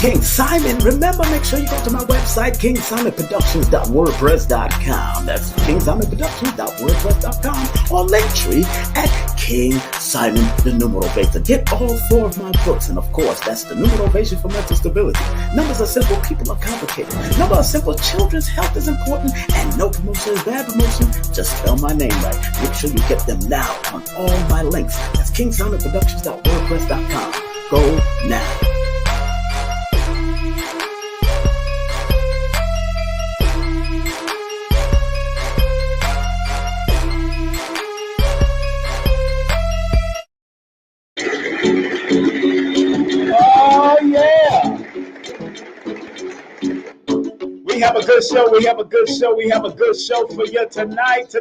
King Simon. Remember, make sure you go to my website, kingsimonproductions.wordpress.com. That's kingsimonproductions.wordpress.com, or Linktree at King Simon the Numeral Beta. Get all 4 of my books, and of course, that's the Numeral Beta for Mental Stability. Numbers are simple, people are complicated. Numbers are simple, children's health is important, and no promotion is bad promotion. Just spell my name right. Make sure you get them now on all my links. That's kingsimonproductions.wordpress.com. Go now. Oh, yeah. We have a good show. We have a good show. We have a good show for you tonight.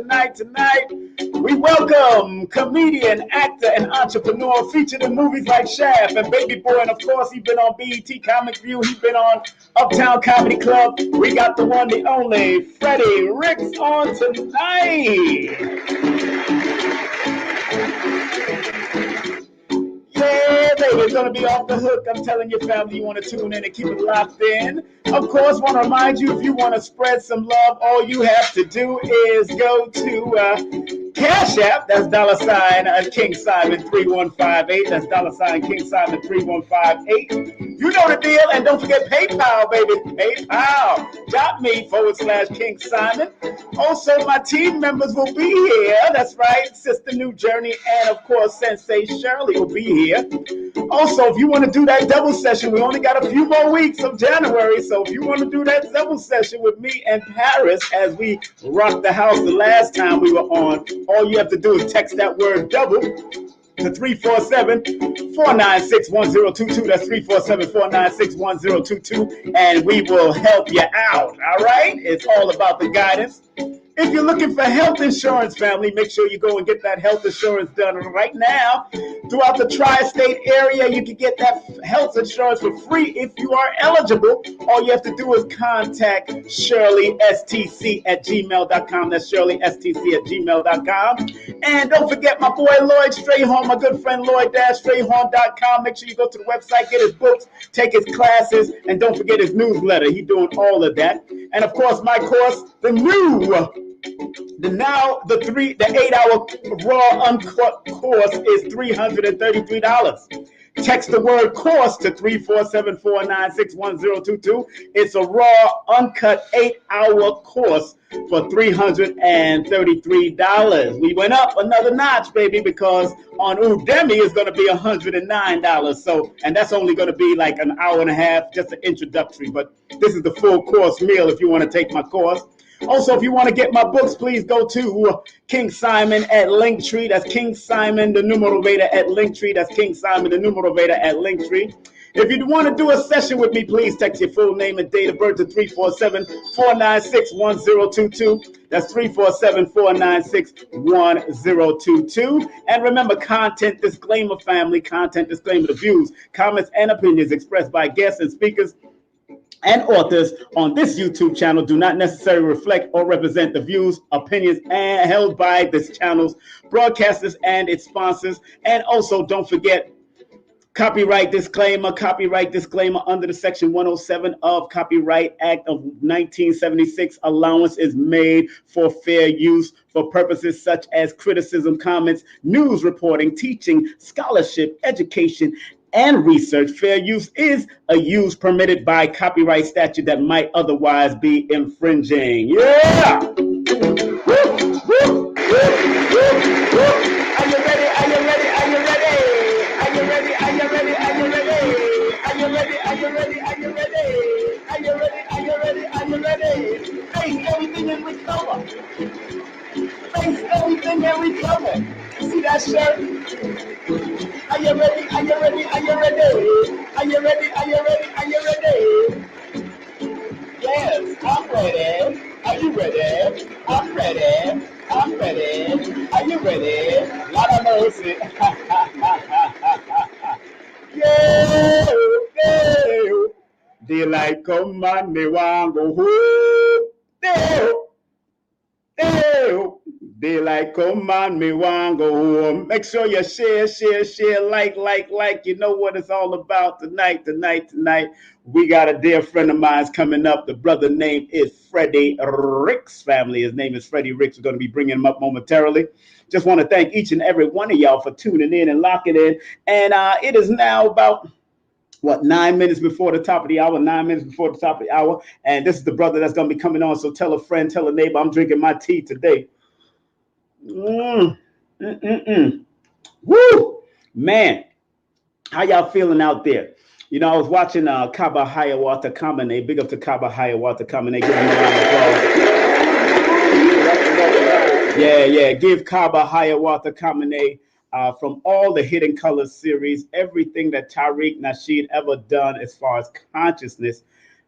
We welcome comedian, actor, and entrepreneur featured in movies like Cashapp and Baby Boy. And of course, he's been on BET Comic View. He's been on Uptown Comedy Club. We got the one, the only, Freddie Ricks on tonight. Yeah, baby, it's going to be off the hook. I'm telling your family you want to tune in and keep it locked in. Of course, want to remind you, if you want to spread some love, all you have to do is go to Cashapp. That's $ King Simon 3158. That's $ King Simon 3158. You know the deal. And don't forget PayPal, baby. PayPal.me/King Simon. Also, my team members will be here. That's right. Sister Nujurney and, of course, Sensei Shirley will be here. Also, if you want to do that double session, we only got a few more weeks of January. So if you want to do that double session with me and Paris as we rocked the house the last time we were on, all you have to do is text that word double to 347-496-1022. That's 347-496-1022. And we will help you out. All right? It's all about the guidance. If you're looking for health insurance, family, make sure you go and get that health insurance done right now. Throughout the tri-state area, you can get that health insurance for free if you are eligible. All you have to do is contact ShirleySTC@gmail.com. That's ShirleySTC@gmail.com. And don't forget my boy Lloyd Strayhorn, my good friend Lloyd-Strayhorn.com. Make sure you go to the website, get his books, take his classes, and don't forget his newsletter. He's doing all of that. And of course, my course, the 8-hour raw uncut course is $333. Text the word course to 347-496-1022. It's a raw uncut 8-hour course for $333. We went up another notch, baby, because on Udemy it's going to be $109. So, and that's only going to be like an hour and a half, just an introductory. But this is the full course meal if you want to take my course. Also, if you want to get my books, please go to King Simon at Linktree. That's King Simon, the Numeral Beta at Linktree. That's King Simon, the Numeral Beta at Linktree. If you want to do a session with me, please text your full name and date of birth to 347-496-1022. That's 347-496-1022. And remember, content disclaimer, family, content disclaimer. The views, comments, and opinions expressed by guests and speakers and authors on this YouTube channel do not necessarily reflect or represent the views, opinions, and held by this channel's broadcasters and its sponsors. And also, don't forget, copyright disclaimer under the Section 107 of Copyright Act of 1976. Allowance is made for fair use for purposes such as criticism, comments, news reporting, teaching, scholarship, education, and research. Fair use is a use permitted by copyright statute that might otherwise be infringing. Yeah! Are you ready? Are you ready? Are you ready? Are you ready? Are you ready? Are you ready? Are you ready? Are you ready? Are you ready? Are you ready? Are you ready? Are you ready? Face everything and recover. Face everything and recover. See that shirt? Are you ready? Are you ready? Are you ready? Are you ready? Are you ready? Are you ready? Yes, I'm ready. Are you ready? I'm ready. I'm ready. Are you ready? Lord have mercy. Yeah, yeah. Daylight come and me want go home. Yeah. Daylight come on, me want go home. Make sure you share, like. You know what it's all about tonight. We got a dear friend of mine's coming up. The brother name is Freddie Ricks family. His name is Freddie Ricks. We're going to be bringing him up momentarily. Just want to thank each and every one of y'all for tuning in and locking in. And it is now about 9 minutes before the top of the hour, 9 minutes before the top of the hour. And this is the brother that's going to be coming on. So tell a friend, tell a neighbor, I'm drinking my tea today. Woo, man, how y'all feeling out there? You know, I was watching Kaba Hayawata Kamene. Big up to Kaba Hayawata Kamene. Give him a round of applause. Yeah. Give Kaba Hayawata Kamene from all the Hidden Colors series, everything that Tariq Nasheed ever done as far as consciousness,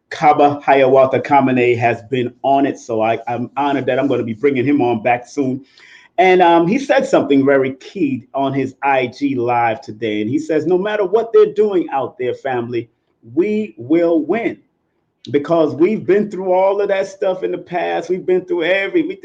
Kaba Hayawata Kamene has been on it. So I'm honored that I'm going to be bringing him on back soon. And he said something very key on his IG live today. And he says, no matter what they're doing out there, family, we will win. Because we've been through all of that stuff in the past. We've been through slavery. We've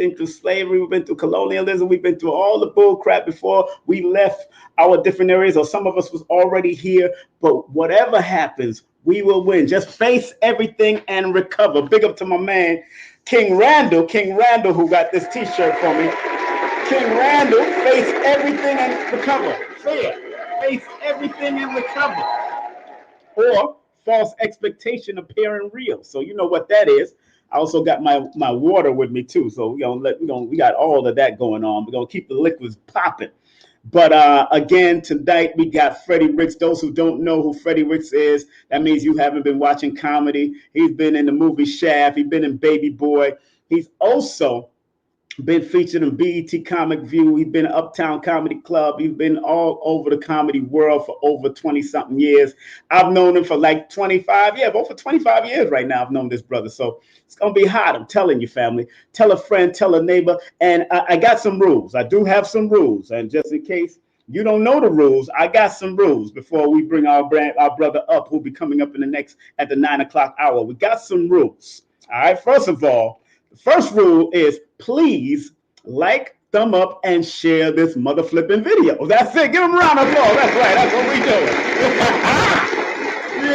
been through colonialism. We've been through all the bull crap before we left our different areas, or some of us was already here. But whatever happens, we will win. Just face everything and recover. Big up to my man, King Randall, who got this t-shirt for me. King Randall, face everything and recover. Say it. Face everything and recover. Or false expectation appearing real. So you know what that is. I also got my water with me too. So we got all of that going on. We're gonna keep the liquids popping. But again, tonight we got Freddie Ricks. Those who don't know who Freddie Ricks is, that means you haven't been watching comedy. He's been in the movie Shaft. He's been in Baby Boy. He's also been featured in BET Comic View. He's been Uptown Comedy Club. He's been all over the comedy world for over 20-something years. I've known him for like 25 years. Over 25 years right now I've known this brother. So it's going to be hot. I'm telling you, family. Tell a friend, tell a neighbor. And I got some rules. I do have some rules. And just in case you don't know the rules, I got some rules before we bring our brother up, who'll be coming up at the 9 o'clock hour. We got some rules. All right. First of all, the first rule is please like, thumb up, and share this mother flipping video. That's it. Give them a round of applause. That's right. That's what we doing.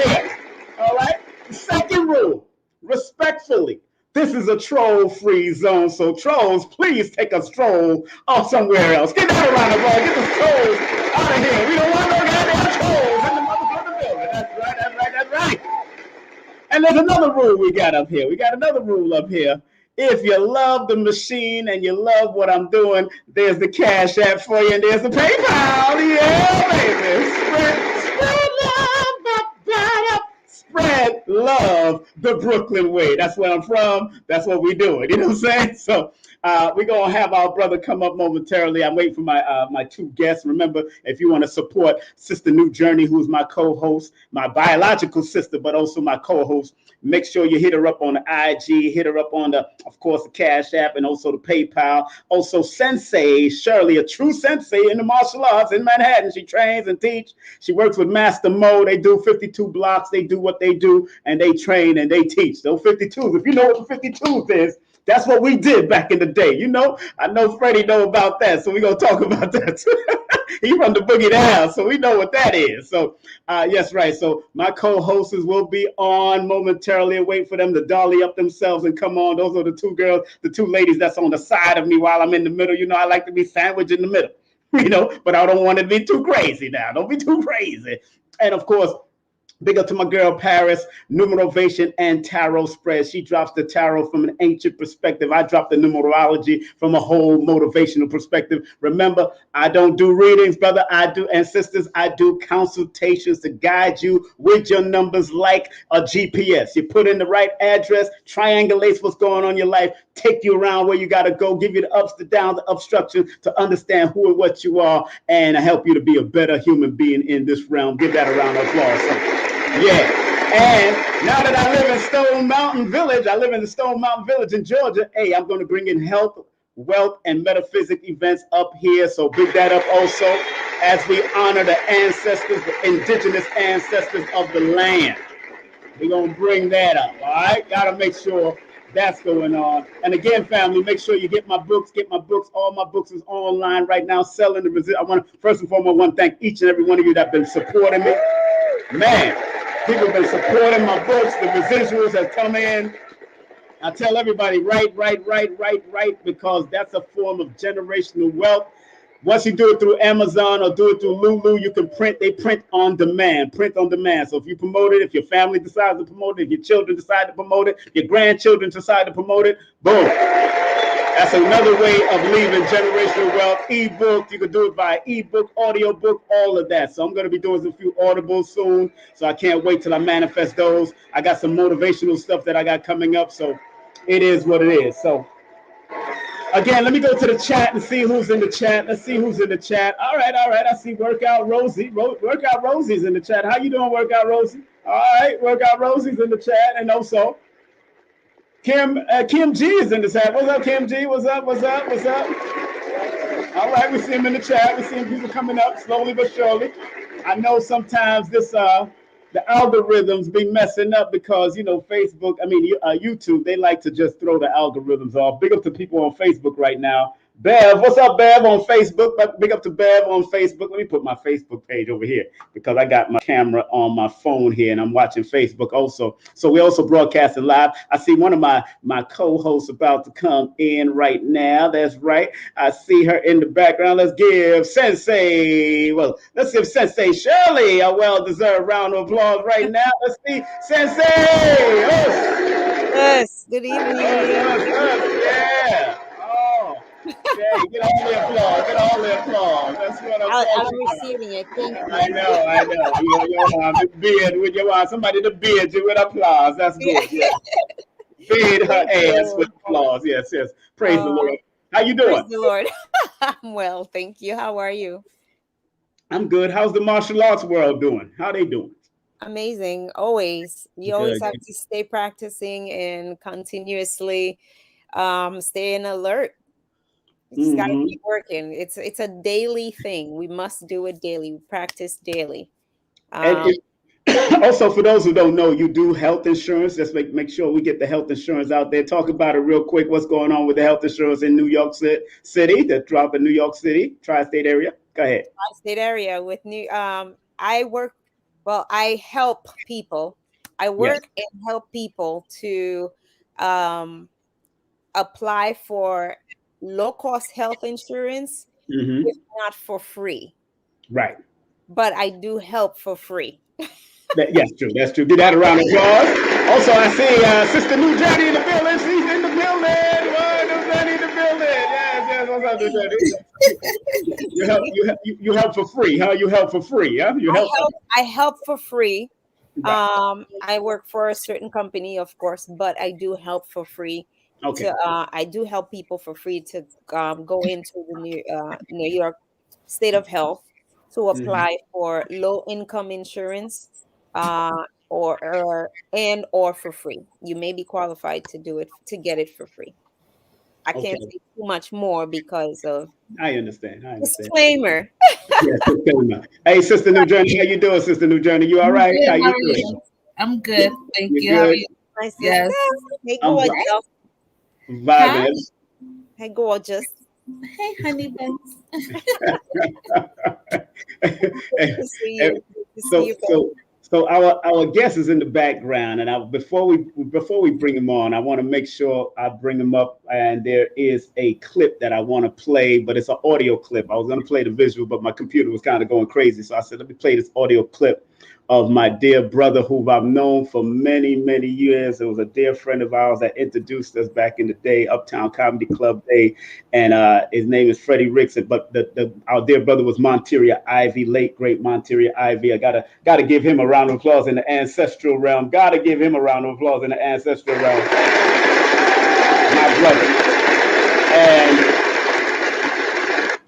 Yeah. All right. Second rule, respectfully, this is a troll-free zone. So trolls, please take a stroll off somewhere else. Get that a round of applause. Get the trolls out of here. We don't want no goddamn trolls in the motherfucking building. That's right. And there's another rule we got up here. If you love the machine and you love what I'm doing, there's the Cashapp for you, and there's the PayPal. Yeah, baby. Spread love the Brooklyn way. That's where I'm from. That's what we doing. You know what I'm saying? So we're going to have our brother come up momentarily. I'm waiting for my two guests. Remember, if you want to support Sister Nujurney, who's my co-host, my biological sister, but also my co-host, make sure you hit her up on the IG, hit her up on of course, the Cashapp, and also the PayPal. Also, Sensei Shirley, a true sensei in the martial arts in Manhattan. She trains and teach. She works with Master Mo. They do 52 blocks. They do what they do, and they train and they teach. Those 52s, if you know what the 52s is, that's what we did back in the day. You know, I know Freddie know about that, so we're going to talk about that too. He from the boogie down, so we know what that is. So, yes, right. So my co-hosts will be on momentarily and wait for them to dolly up themselves and come on. Those are the two girls, the two ladies that's on the side of me while I'm in the middle. You know, I like to be sandwiched in the middle, you know, but I don't want it to be too crazy now. Don't be too crazy. And of course, big up to my girl Paris, numerovation and tarot spread. She drops the tarot from an ancient perspective. I drop the numerology from a whole motivational perspective. Remember, I don't do readings, brother. I do, and sisters, I do consultations to guide you with your numbers like a GPS. You put in the right address, triangulates what's going on in your life, take you around where you got to go, give you the ups, the downs, the obstructions to understand who and what you are, and help you to be a better human being in this realm. Give that a round of applause. Yeah, and now that I live in Stone Mountain Village, I live in the Stone Mountain Village in Georgia. Hey, I'm going to bring in health, wealth, and metaphysic events up here. So big that up also as we honor the ancestors, the indigenous ancestors of the land. We're going to bring that up, all right? Got to make sure that's going on. And again, family, make sure you get my books. Get my books. All my books is online right now, selling the. I want to first and foremost, I want to thank each and every one of you that have been supporting me. Man, people have been supporting my books. The residuals have come in. I tell everybody, write, because that's a form of generational wealth. Once you do it through Amazon or do it through Lulu, you can print. They print on demand. So if you promote it, if your family decides to promote it, if your children decide to promote it, your grandchildren decide to promote it, boom. That's another way of leaving generational wealth. Ebook, you can do it by ebook, audiobook, all of that. So I'm going to be doing a few audibles soon. So I can't wait till I manifest those. I got some motivational stuff that I got coming up. So it is what it is. So again, let me go to the chat and see who's in the chat. Let's see who's in the chat. All right. I see Workout Rosie. Workout Rosie's in the chat. How you doing, Workout Rosie? All right, Workout Rosie's in the chat. And also Kim G is in the chat. What's up, Kim G? What's up? All right, we see him in the chat. We see people coming up slowly but surely. I know sometimes the algorithms be messing up because, Facebook, YouTube, they like to just throw the algorithms off. Big up to people on Facebook right now. Bev, what's up, Bev, on Facebook? Big up to Bev on Facebook. Let me put my Facebook page over here because I got my camera on my phone here and I'm watching Facebook also. So we also broadcasting live. I see one of my co-hosts about to come in right now. That's right. I see her in the background. Let's give Sensei Shirley a well-deserved round of applause right now. Let's see Sensei. Yes, good evening. Yeah. Yeah, get all the applause. That's what I'm receiving it. Thank you. I know. The beard with your arm. Somebody to beard you with applause. That's good. Yeah. Beard her ass with applause. Yes. Praise the Lord. How you doing? Praise the Lord. I'm well, thank you. How are you? I'm good. How's the martial arts world doing? How they doing? Amazing. Always. You always have to stay practicing and continuously staying alert. You just gotta keep working. It's a daily thing. We must do it daily. We practice daily. Also, for those who don't know, you do health insurance. Just make sure we get the health insurance out there. Talk about it real quick. What's going on with the health insurance in New York City? The drop in New York City, tri-state area. Go ahead. Tri-state area with I help people. I work and help people to apply for low-cost health insurance, if not for free. Right. But I do help for free. Yes, true. That's true. Give that a round of applause. Also, I see Sister Nujurney in the building. She's in the building. Nujurney in the building. Yes. What's up, Nujurney? You help for free, huh? You help for free, huh? I help for free. Right. I work for a certain company, of course, but I do help for free. Okay. I do help people for free to go into the New York State of Health to apply for low income insurance, or for free. You may be qualified to get it for free. I can't say too much more because of. I understand. Disclaimer. Yes, disclaimer. Hey, Sister Nujurney, how you doing, Sister Nujurney? You all right? Good, how you doing? I'm good, thank you. Good? How are you? Nice. Yes. Hey, gorgeous. Vibing. Hey, gorgeous. Hey, honey buns. Good to see you. Good to see you. So our guest is in the background, and before we bring him on, I want to make sure I bring him up. And there is a clip that I want to play, but it's an audio clip. I was going to play the visual, but my computer was kind of going crazy, so I said, let me play this audio clip of my dear brother, who I've known for many, many years. It was a dear friend of ours that introduced us back in the day, Uptown Comedy Club day, and his name is Freddie Ricks. But our dear brother was Monteria Ivey, late great Monteria Ivey. I gotta give him a round of applause in the ancestral realm. Gotta give him a round of applause in the ancestral realm. My brother. And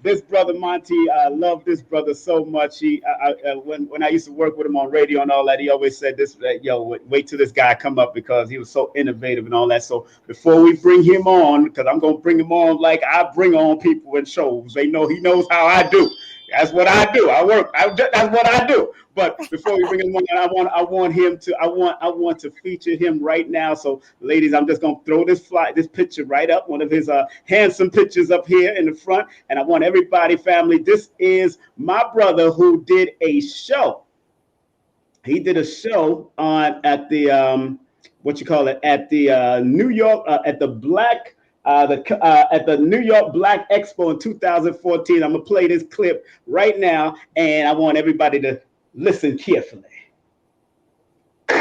this brother Monty, I love this brother so much. When I used to work with him on radio and all that, he always said this, wait till this guy come up, because he was so innovative and all that. So before we bring him on, because I'm going to bring him on like I bring on people in shows, he knows how I do. That's what I do. That's what I do. But before we bring him on, I want to feature him right now. So, ladies, I'm just gonna throw this picture right up, one of his handsome pictures up here in the front, and I want everybody, family. This is my brother who did a show. He did a show at the at the New York at the Black. At the New York Black Expo in 2014. I'm gonna play this clip right now, and I want everybody to listen carefully. Then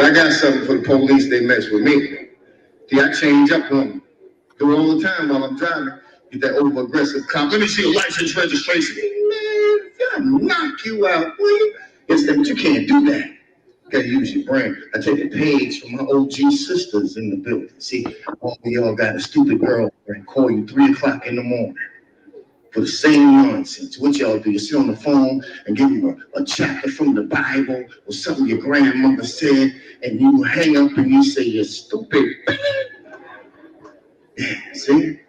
I got something for the police. They mess with me. See, I change up on them. Do it all the time while I'm driving. Get that over aggressive cop. Let me see your license registration. Man, I'll knock you out, will you? Yes, but you can't do that. You gotta use your brain. I take a page from my OG sisters in the building. See, all of y'all got a stupid girlfriend call you 3 o'clock in the morning for the same nonsense. What y'all do? You sit on the phone and give them a chapter from the Bible or something your grandmother said, and you hang up and you say, you're stupid. Yeah, see?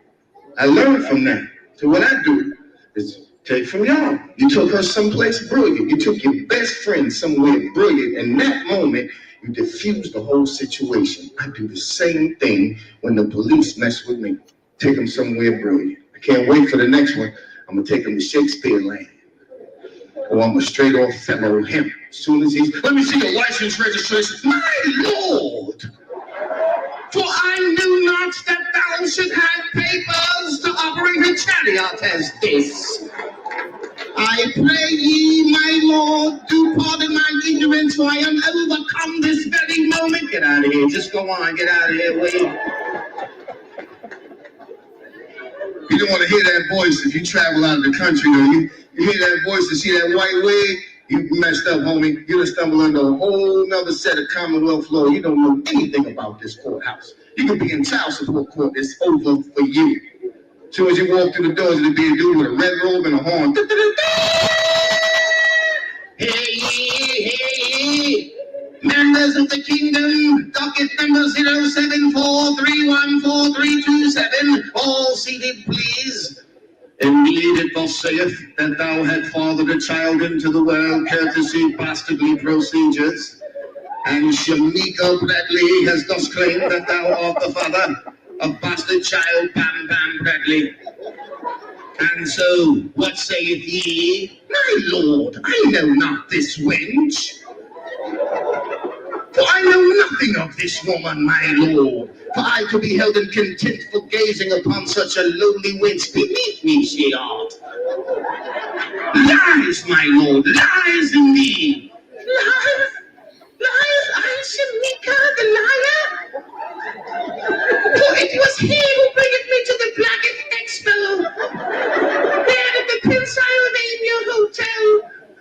I learned from that. So what I do is take from y'all. You took her someplace brilliant. You took your best friend somewhere brilliant. And that moment, you diffuse the whole situation. I do the same thing when the police mess with me. Take them somewhere brilliant. I can't wait for the next one. I'm going to take them to Shakespeare land. Or I'm a straight off fellow him. As soon as he's, let me see your license registration. My Lord! For I knew not that thou should have papers to operate a chariot as this. I pray ye, my Lord, do pardon my ignorance, for I am overcome this very moment. Get out of here. Just go on. Get out of here. Wait. You don't want to hear that voice if you travel out of the country, though. You hear that voice and see that white wig, you messed up, homie. You done stumbled under a whole nother set of Commonwealth law. You don't know anything about this courthouse. You could be in child support court. It's over for you. As soon as you walk through the doors, it'll be a dude with a red robe and a horn. Hey, hey, members of the kingdom, docket number 074314327, all seated, please. Indeed, it thus saith that thou had fathered a child into the world, courtesy bastardly procedures. And Shamika Bradley has thus claimed that thou art the father of bastard child Bam Bam Bradley. And so, what saith ye? My lord, I know not this wench. For I know nothing of this woman, my lord. For I to be held in contempt for gazing upon such a lowly wench beneath me, she art. Lies, my lord, lies indeed. Lies? Lies, I, Shamika, the liar? For it was he who bringeth me to the Black Expo. There at the Pennsylvania Hotel,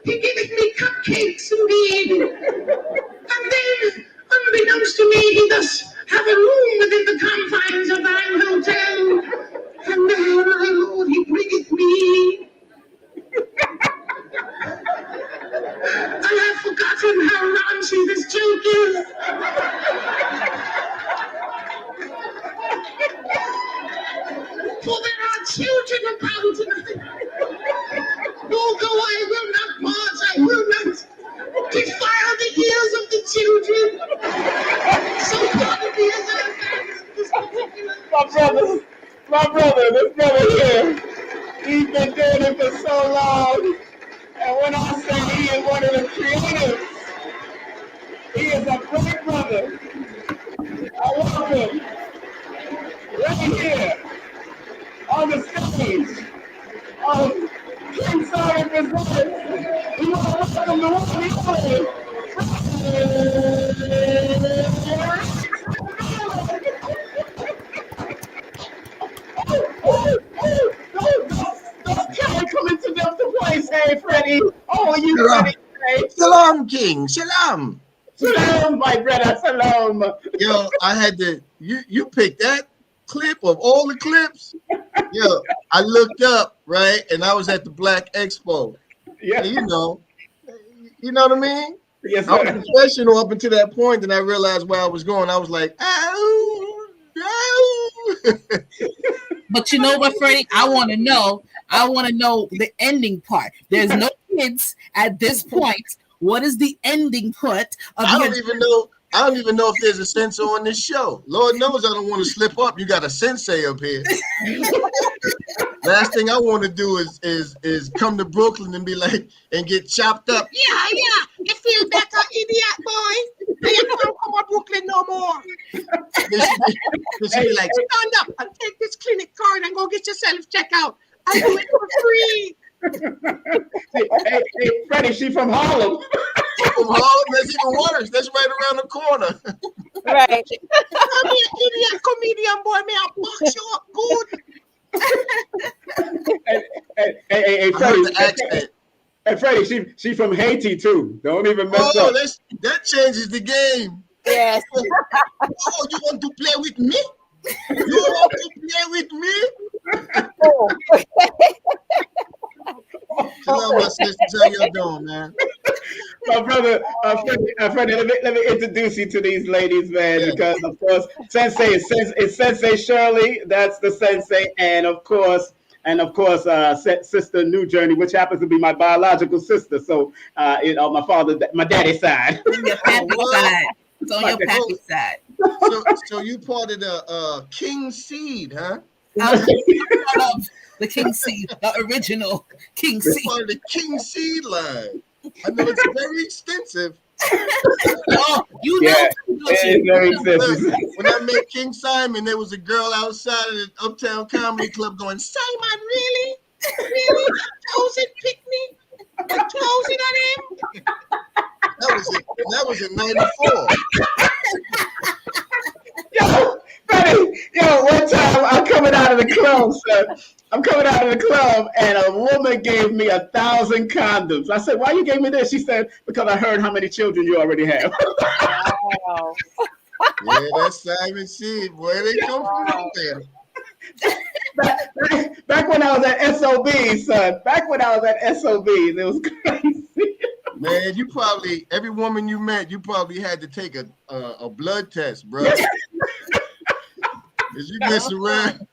he giveth me cupcakes indeed. And then, unbeknownst to me, he thus have a room within the confines of thine hotel. And there, my lord, he bringeth me. I have forgotten how raunchy this joke is. For there are children about, although I will not march, I will not defile the ears of the children. So pardon me as I advance this particular... My brother, this brother here, he's been doing it for so long. And when I say he is one of the creators, he is a great brother. I love him. Right here, on the stage, of King Simon Presents. We want to welcome the one and coming to them to place. Hey, Freddie. Oh, you Freddie. Shalom, King. Shalom. Shalom, my brother. Shalom. Yo, I had to, you picked that clip of all the clips. Yo, I looked up, right? And I was at the Black Expo. Yeah. And you know what I mean? Yes, sir. I was professional up until that point, and I realized where I was going. I was like, ow, ow. But you know what, Freddie? I want to know the ending part. There's no kids at this point. What is the ending part of I don't even know if there's a sensei on this show. Lord knows I don't want to slip up. You got a sensei up here. Last thing I want to do is come to Brooklyn and be like and get chopped up. Yeah. You feel better, idiot boy. I ain't gonna come to Brooklyn no more. This be like, Stand up and take this clinic card and go get yourself checked out. I do it for free. Hey, Freddie, she from Harlem. from Harlem, that's even worse. That's right around the corner. Right. Come here, idiot comedian boy. May I box you up good? Hey, Freddie, she from Haiti too. Don't even mess up. That changes the game. Yes. Oh, you want to play with me? You want to play with me? Oh. Hello, my sisters. How y'all doing, man? My brother, Freddie, let me introduce you to these ladies, man, because of course, Sensei is Sensei Shirley. That's the Sensei, and of course, Sister Nujurney, which happens to be my biological sister. So, my daddy's side. Your pappy side. It's on your pappy side. So you part of the King Seed, huh? The King Seed, the original King Seed. Part of the King Seed line. I know it's very extensive. Oh, you know. It is very extensive. When I met King Simon, there was a girl outside of the Uptown Comedy Club going, Simon, really? Really? Chosen pick me? Chosen on him? That was in '94. Yo, one time I'm coming out of the club, son. I'm coming out of the club, and a woman gave me 1,000 condoms. I said, "Why you gave me this?" She said, "Because I heard how many children you already have." Wow. Yeah, that's Simon Seed. Where they come from there? Back when I was at SOBs, son. Back when I was at SOBs, it was crazy. Man, every woman you met, you probably had to take a blood test, bro. As you mess around,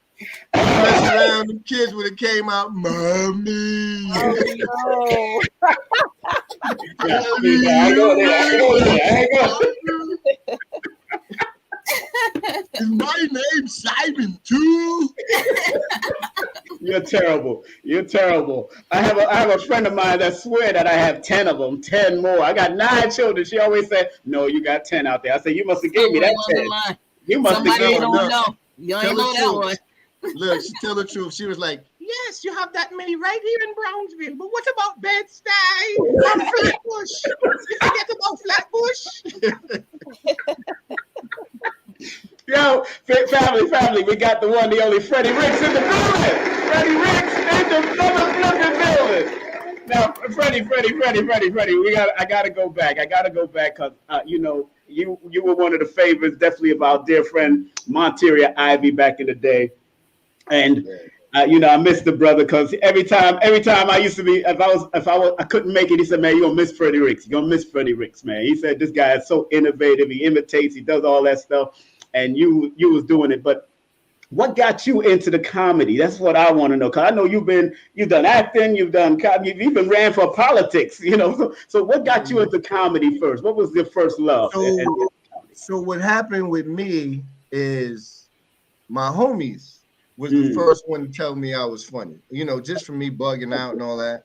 them kids would have came out, mommy. Oh, no. I go there. Is my name Simon too? You're terrible. I have a friend of mine that swear that I have 10 of them, 10 more. I got 9 children. She always said, "No, you got 10 out there." I said, "You must have gave me that 10. You must have gave me that." You ain't know that one. Look, she tell the truth. She was like, Yes, you have that many right here in Brownsville. But what about Bed-Stuy and Flatbush? You forget about Flatbush? Yo, family, we got the one, the only Freddie Ricks in the building. Freddie Ricks in the motherfucking building. Now, Freddie, I gotta go back because you were one of the favorites, definitely, of our dear friend Monteria Ivey back in the day, and I miss the brother because every time I used to be, if I couldn't make it, he said, "Man, you're gonna miss Freddie Ricks. You're gonna miss Freddie Ricks, man." He said, "This guy is so innovative. He imitates. He does all that stuff." And you was doing it, but what got you into the comedy? That's what I want to know. Cause I know you've done acting, you've even ran for politics, So what got you into comedy first? What was your first love? So what happened with me is my homies was the first one to tell me I was funny. Just for me bugging out and all that.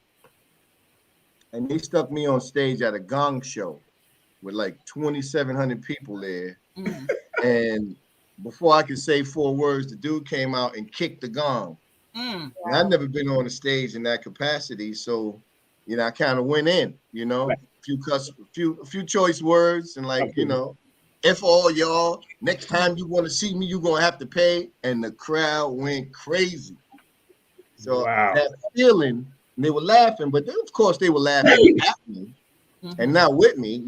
And they stuck me on stage at a gong show with like 2,700 people there. Mm-hmm. And before I could say 4 words, the dude came out and kicked the gong. And I've never been on a stage in that capacity, so I kind of went in. Right. A few choice words, and F all y'all. Next time you want to see me, you're gonna have to pay. And the crowd went crazy. So that feeling, and they were laughing, but of course they were laughing at me. And not with me,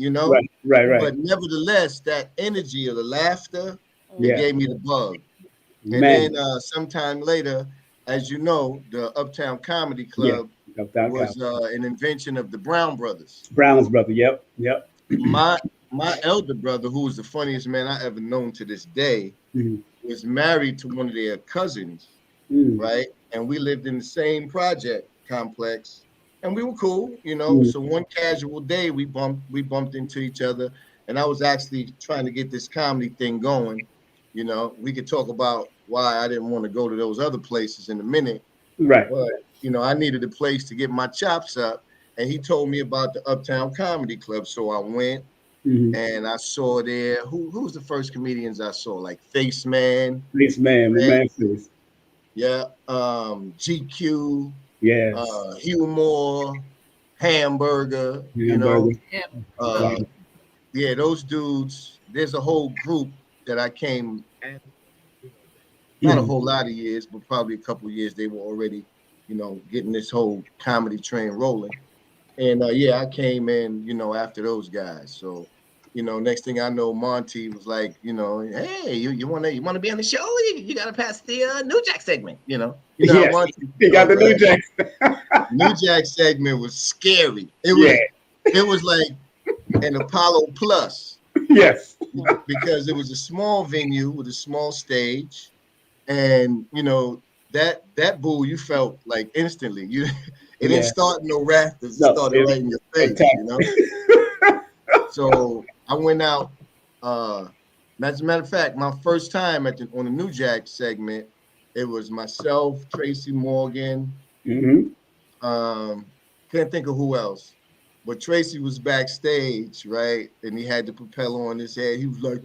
Right. But nevertheless, that energy of the laughter, it gave me the bug. And then sometime later, as you know, the Uptown Comedy Club was an invention of the Brown brothers. Brown's brother, yep. My elder brother, who was the funniest man I ever known to this day, was married to one of their cousins, right? And we lived in the same project complex, and we were cool, you know. So one casual day, we bumped into each other, and I was actually trying to get this comedy thing going. You know, we could talk about why I didn't want to go to those other places in a minute, Right. but you know, I needed a place to get my chops up, and he told me about the Uptown Comedy Club, so I went. And I saw there who was the first comedians I saw, like Face Man. Face Man, man face. Yeah, GQ. Yes. Hugh Moore, Hamburger. You know, yeah, those dudes. There's a whole group that I came. Not a whole lot of years, but probably a couple of years. They were already, you know, getting this whole comedy train rolling. And yeah, I came in, you know, after those guys. So, you know, next thing I know, Monty was like, you know, hey, you wanna be on the show? You gotta pass the New Jack segment, you know. Yes, Monty, he got the New Jack. New Jack segment was scary. It was like an Apollo Plus. Yes, because it was a small venue with a small stage, and you know that boo you felt like instantly. It didn't start in no rafters. It started right in your face, you know. So I went out. As a matter of fact, my first time on the New Jack segment, it was myself, Tracy Morgan. Can't think of who else, but Tracy was backstage, right? And he had the propeller on his head. He was like,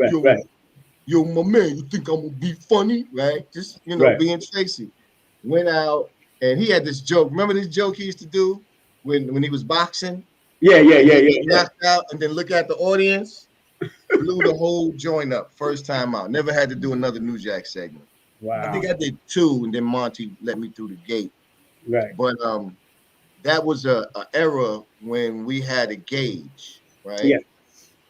yo, my man, you think I'm gonna be funny, right? Just, you know, being Tracy. Went out, and he had this joke. Remember this joke he used to do when he was boxing? Yeah. Knocked out and then look at the audience. Blew the whole joint up first time out. Never had to do another New Jack segment. Wow. I think I did 2, and then Monty let me through the gate. Right. But that was a era when we had a gauge, right? Yeah.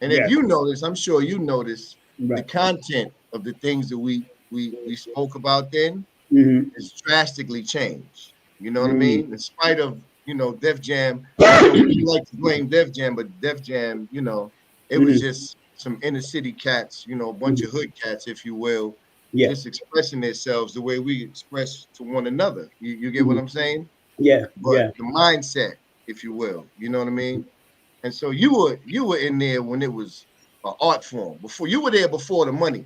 And if you notice, I'm sure you noticed the content of the things that we spoke about then has drastically changed. You know what I mean? In spite of, you know, Def Jam, we like to blame Def Jam, but Def Jam, you know, it was just some inner city cats, you know, a bunch of hood cats, if you will, just expressing themselves the way we express to one another. You get what I'm saying? Yeah. But the mindset, if you will, you know what I mean? And so you were in there when it was an art form. Before you were there before the money.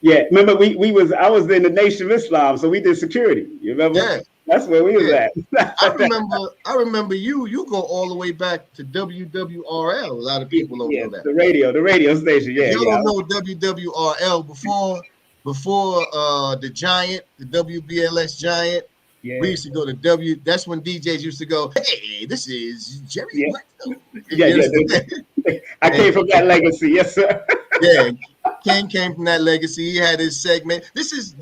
Yeah. Remember, I was in the Nation of Islam, so we did security. You remember? Yeah. That's where we was at. I remember you go all the way back to WWRL. A lot of people don't know that. The radio station. Yeah. If you don't know WWRL before the Giant, the WBLS Giant. Yeah. We used to go to that's when DJs used to go, hey, this is Jerry. I came from that legacy, yes, sir. Yeah, King came from that legacy. He had his segment. This is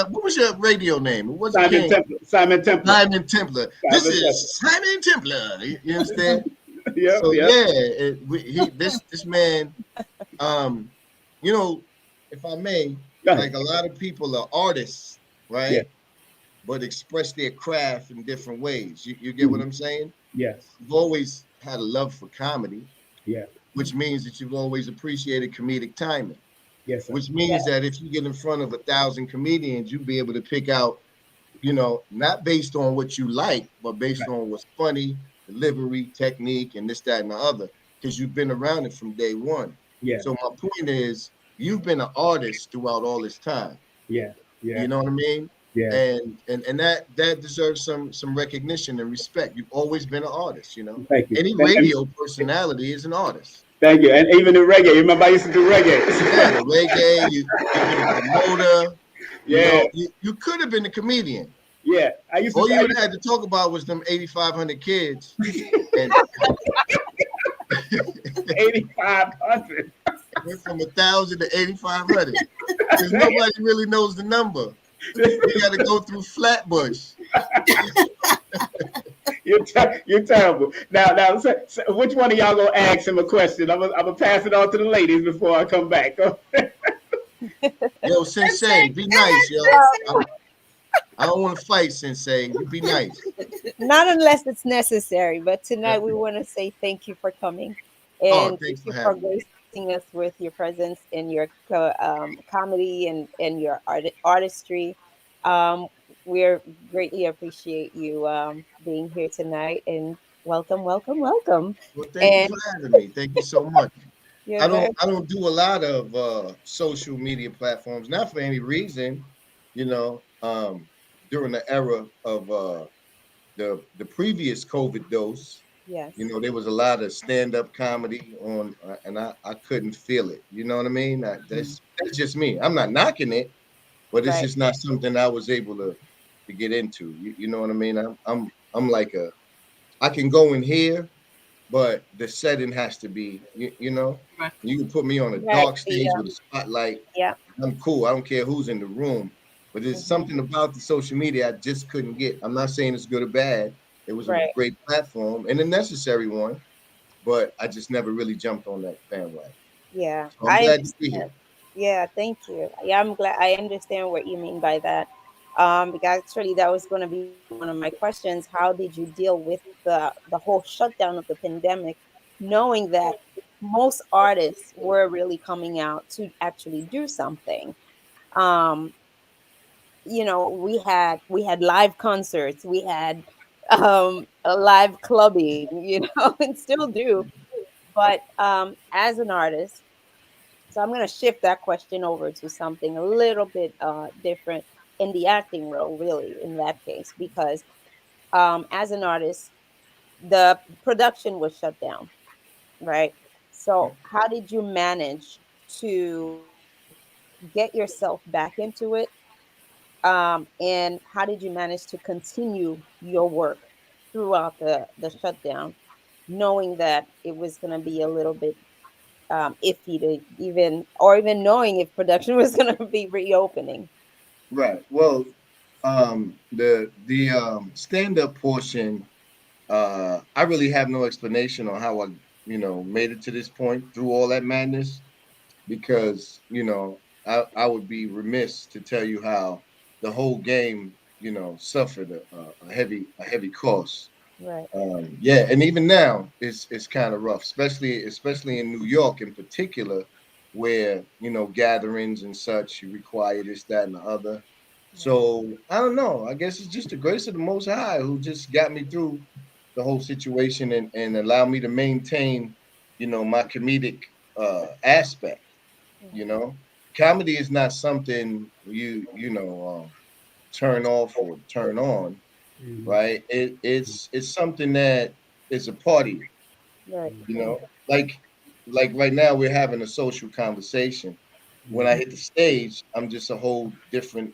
what was your radio name? It wasn't Simon Templar. This is Simon Templar. You understand? This man, you know, if I may, like a lot of people are artists, right? Yeah. But express their craft in different ways. You get what I'm saying? Yes. You've always had a love for comedy. Yeah. Which means that you've always appreciated comedic timing. Yes. Sir. Which means that if you get in front of 1,000 comedians, you'll be able to pick out, you know, not based on what you like, but based on what's funny, delivery, technique, and this, that, and the other, because you've been around it from day one. Yeah. So my point is, you've been an artist throughout all this time. Yeah. Yeah. You know what I mean? Yeah. And that deserves some recognition and respect. You've always been an artist, you know. Thank you. Any radio personality is an artist. Thank you. And even in reggae, you remember I used to do reggae. Yeah, the reggae, you've been a promoter. Yeah. You could have been a comedian. Yeah. All you would have had to talk about was them 8,500 kids. And 8,500. Went from 1,000 to 8,500. Because nobody really knows the number. You got to go through Flatbush. You're terrible. Now, so which one of y'all gonna ask him a question? I'm gonna pass it on to the ladies before I come back. Yo, Sensei, be nice, yo. I don't want to fight, Sensei. You be nice. Not unless it's necessary. But tonight we want to say thank you for coming, and thanks for gracing us with your presence and your comedy and your artistry. Um, we're greatly appreciate you being here tonight, and welcome, welcome, welcome. Well, thank you And for having me. Thank you so much. you're I very don't do a lot of social media platforms, not for any reason, you know. During the era of the previous COVID dose, yes, you know, there was a lot of stand-up comedy on, and I couldn't feel it. You know what I mean? That's just me. I'm not knocking it, but it's right, just not something I was able to get into. You know what I mean? I'm like I can go in here, but the setting has to be, you know, Right. you can put me on a right. dark stage with a spotlight. Yeah, I'm cool. I don't care who's in the room, but there's hmm something about the social media I just couldn't get. I'm not saying it's good or bad. It was a right. great platform and a necessary one, but I just never really jumped on that bandwagon. Yeah, So I'm I glad to be understand. here. Yeah, thank you. Yeah, I'm glad I understand what you mean by that. Because actually that was going to be one of my questions. How did you deal with the whole shutdown of the pandemic, knowing that most artists were really coming out to actually do something? Um, we had live concerts, we had a live clubbing, and still do. But as an artist, so I'm going to shift that question over to something a little bit different in the acting role, really, in that case, because as an artist, the production was shut down, right? So, how did you manage to get yourself back into it? And how did you manage to continue your work throughout the shutdown, knowing that it was going to be a little bit iffy to even knowing if production was going to be reopening. Right. Well, the stand-up portion, I really have no explanation on how I, made it to this point through all that madness because, I would be remiss to tell you how the whole game, suffered a heavy cost. Right. Yeah, and even now it's kind of rough, especially in New York in particular, where gatherings and such you require this, that, and the other. Right. So I don't know. I guess it's just the grace of the Most High who just got me through the whole situation and allowed me to maintain, my comedic aspect. You Mhm. know, comedy is not something you turn off or turn on, right? It's something that is a party, Right. you know, like right now we're having a social conversation. When I hit the stage, I'm just a whole different,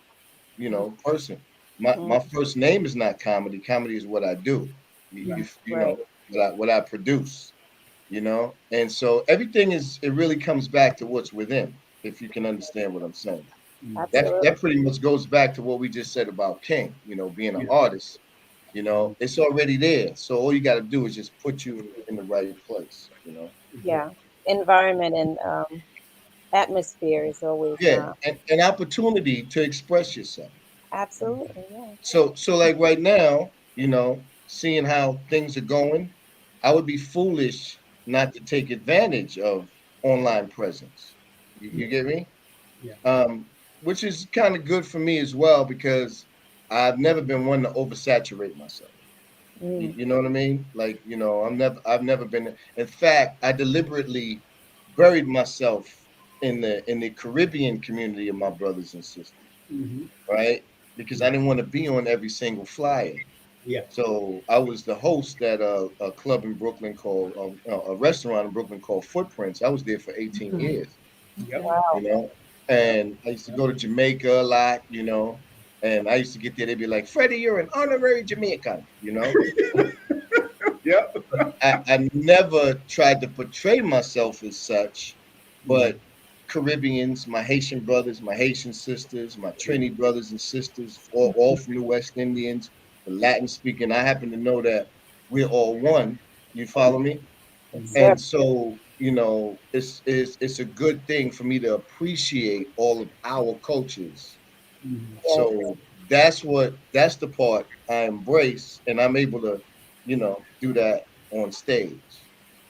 person. My Mhm. first name is not comedy. Comedy is what I do. Right. What I produce, and so everything it really comes back to what's within, if you can understand what I'm saying. That Absolutely. pretty much goes back to what we just said about King, being an artist. It's already there. So all you got to do is just put you in the right place. Yeah. Environment and atmosphere is always Yeah, and an opportunity to express yourself. absolutely, yeah. So like right now, seeing how things are going, I would be foolish not to take advantage of online presence. You get me? Um, which is kind of good for me as well because I've never been one to oversaturate myself. You, Mm. you know what I mean? Like, I've never been. In fact, I deliberately buried myself in the Caribbean community of my brothers and sisters, right? Because I didn't want to be on every single flyer. So I was the host at a club in Brooklyn called a restaurant in Brooklyn called Footprints. I was there for 18 years, you Wow. know, and I used to go to Jamaica a lot, and I used to get there. They'd be like, "Freddie, you're an honorary Jamaican." Yep. I never tried to portray myself as such, but Caribbeans, my Haitian brothers, my Haitian sisters, my Trini brothers and sisters, all from the West Indians, the Latin speaking. I happen to know that we're all one. You follow me? Yes, sir. And so, it's a good thing for me to appreciate all of our cultures. Yes. So that's the part I embrace, and I'm able to, do that on stage.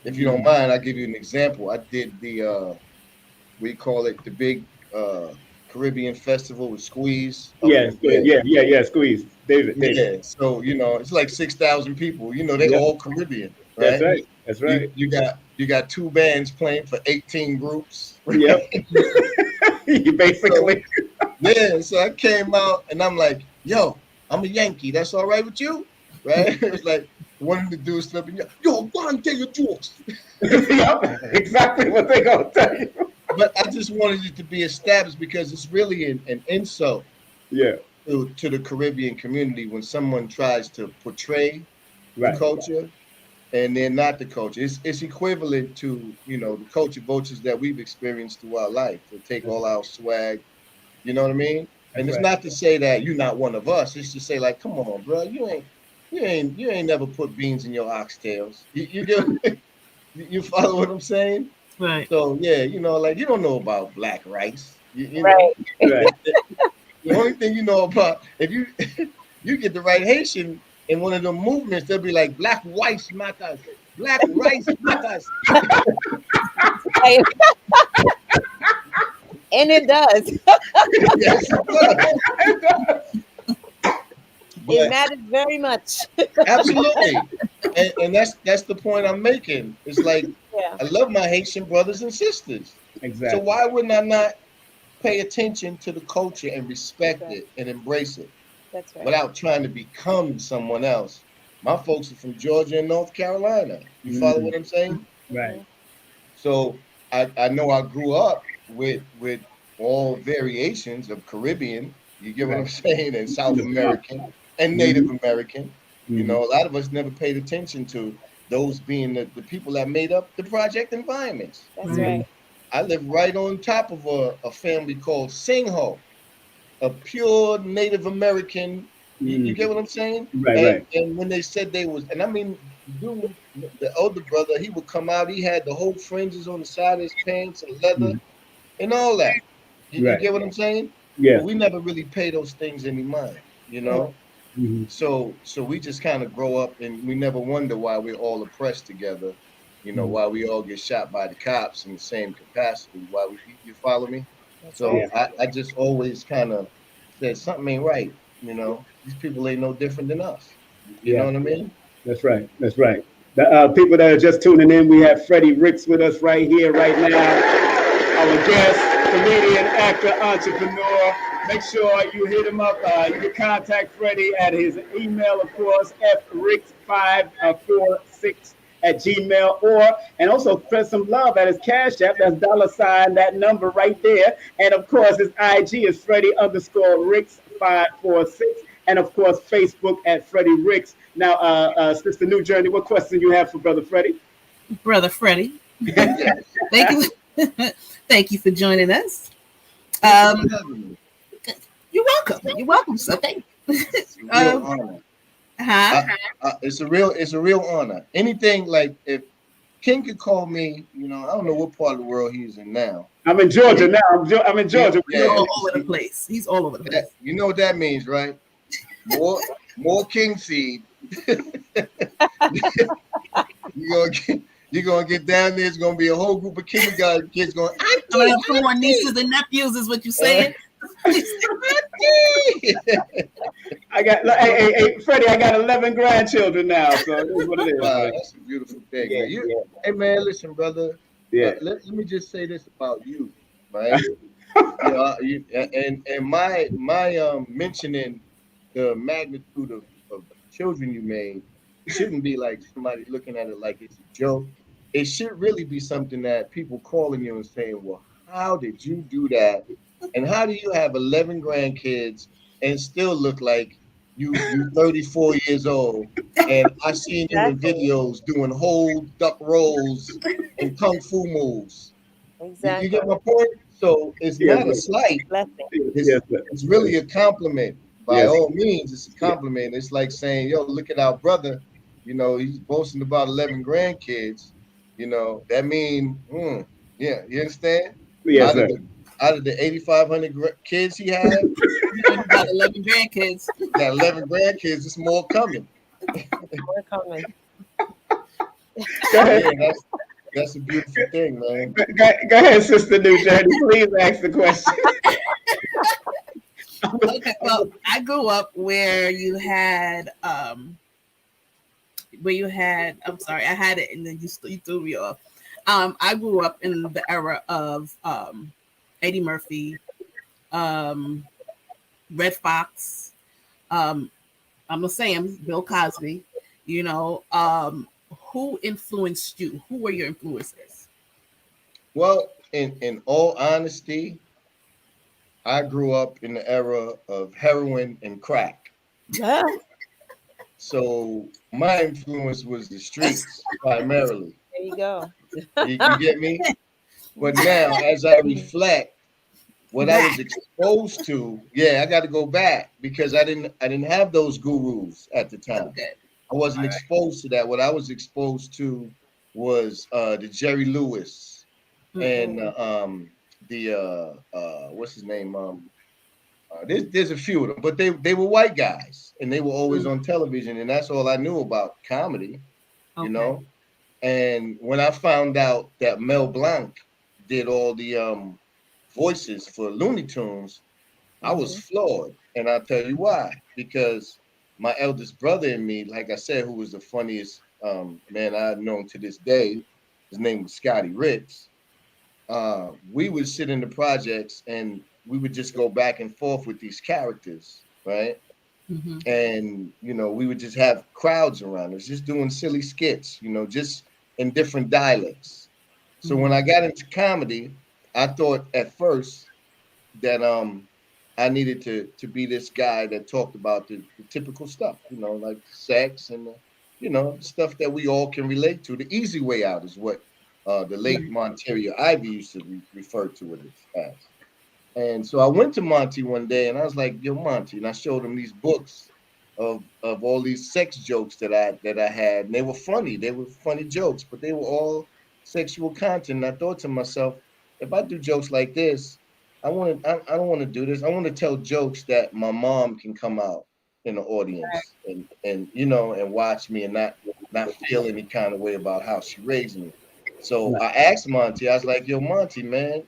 if you don't mind, I'll give you an example. I did the we call it the big Caribbean festival with Squeeze. Yeah, Squeeze. David. Yeah, so it's like 6,000 people. They Yep. all Caribbean, That's right? right. That's right. You got two bands playing for 18 groups. Right? Yep. You basically. So I came out and I'm like, yo, I'm a Yankee. That's all right with you? Right? It was like one of the dudes stepping, yo, go and tell your jokes. Yep, exactly what they gonna tell you. But I just wanted it to be established because it's really an insult. Yeah. To the Caribbean community when someone tries to portray the culture and they're not the culture. It's equivalent to the culture vultures that we've experienced throughout life. To take all our swag, you know what I mean? And it's not to say that you're not one of us. It's to say like, come on, bro, you ain't never put beans in your oxtails. You follow what I'm saying? Right. So yeah, like you don't know about black rice. Right. The only thing you know about, if you get the right Haitian in one of the movements, they'll be like black rice matters, black rice matters. And it does. Yes, it does. It matters very much. Absolutely. And that's the point I'm making. It's like I love my Haitian brothers and sisters. Exactly. So why wouldn't I not pay attention to the culture and respect it and embrace it? That's right. Without trying to become someone else. My folks are from Georgia and North Carolina. You follow what I'm saying? Right. So I know I grew up with all variations of Caribbean, you get what I'm saying, and South American and Native American. A lot of us never paid attention to those being the people that made up the project environments. That's right. I live right on top of a family called Singho, a pure Native American. You get what I'm saying? Right. And when they said they was, and I mean, dude, the older brother, he would come out. He had the whole fringes on the side of his pants and leather and all that. You get what I'm saying? Yeah. But we never really pay those things any mind, So we just kind of grow up and we never wonder why we're all oppressed together. Why we all get shot by the cops in the same capacity. Why you follow me? So I just always kind of said something ain't right. These people ain't no different than us. You know what I mean? That's right. That's right. The people that are just tuning in, we have Freddie Ricks with us right here, right now. Our guest, comedian, actor, entrepreneur. Make sure you hit him up. You can contact Freddie at his email, of course, fricks546@gmail, and also spread some love at his Cashapp. That's $ that number right there. And of course, his IG is Freddie_Ricks546. And of course, Facebook at Freddie Ricks. Now, Sister Nujurney, what question you have for Brother Freddie? Brother Freddie, thank you, thank you for joining us. You're welcome. You're welcome. So thank you. It's a real honor. Anything like if King could call me, I don't know what part of the world he's in now. I'm in Georgia now. I'm in Georgia. He's all over the place. He's all over the place. You know what that means, right? More king seed. You're gonna get down there. It's gonna be a whole group of kindergarten kids going. I'm gonna have some more nieces and nephews, is what you're saying. I got hey Freddie, I got 11 grandchildren now, so that's what it is. Wow, that's a beautiful thing. Hey man, listen, brother. Let me just say this about you, right? And my mentioning the magnitude of children you made shouldn't be like somebody looking at it like it's a joke. It should really be something that people calling you and saying, well, how did you do that? And how do you have 11 grandkids and still look like you're 34 years old? And I seen you in videos doing whole duck rolls and kung fu moves. Exactly. You get my point? So it's not a slight. It's really a compliment. By all means, it's a compliment. It's like saying, yo, look at our brother. He's boasting about 11 grandkids. That means, you understand? Yes, out of the 8,500 kids he had, he got 11 grandkids. Got 11 grandkids. It's more coming. More coming. Go ahead. Yeah, that's a beautiful thing, man. Go ahead, Sister Nujurney. Please ask the question. Okay, well, I grew up where you had I'm sorry, I had it and then you threw me off. I grew up in the era of Eddie Murphy, Red Fox, I'm gonna say him, Bill Cosby. You know, who influenced you? Who were your influences? Well, in all honesty, I grew up in the era of heroin and crack. Yeah. So my influence was the streets primarily. There you go. You get me? But now, as I reflect, what I was exposed to, yeah, I got to go back because I didn't have those gurus at the time. Okay. I wasn't exposed to that. What I was exposed to was the Jerry Lewis and the what's his name? There's a few of them, but they were white guys and they were always on television, and that's all I knew about comedy, you know. And when I found out that Mel Blanc did all the voices for Looney Tunes, I was floored, and I'll tell you why. Because my eldest brother and me, like I said, who was the funniest man I've known to this day, his name was Freddie Ricks. We would sit in the projects and we would just go back and forth with these characters, right? And you know, we would just have crowds around us, just doing silly skits, you know, just in different dialects. So when I got into comedy, I thought at first that I needed to be this guy that talked about the typical stuff, you know, like sex and you know, stuff that we all can relate to. The easy way out is what the late Monteria Ivey used to refer to it as. And so I went to Monty one day and I was like, yo, Monty, and I showed him these books of all these sex jokes that I had, and they were funny. They were funny jokes, but they were all sexual content. And I thought to myself, if I do jokes like this, I don't want to do this. I want to tell jokes that my mom can come out in the audience and you know, and watch me and not feel any kind of way about how she raised me. So I asked Monty, I was like, yo, Monty, man,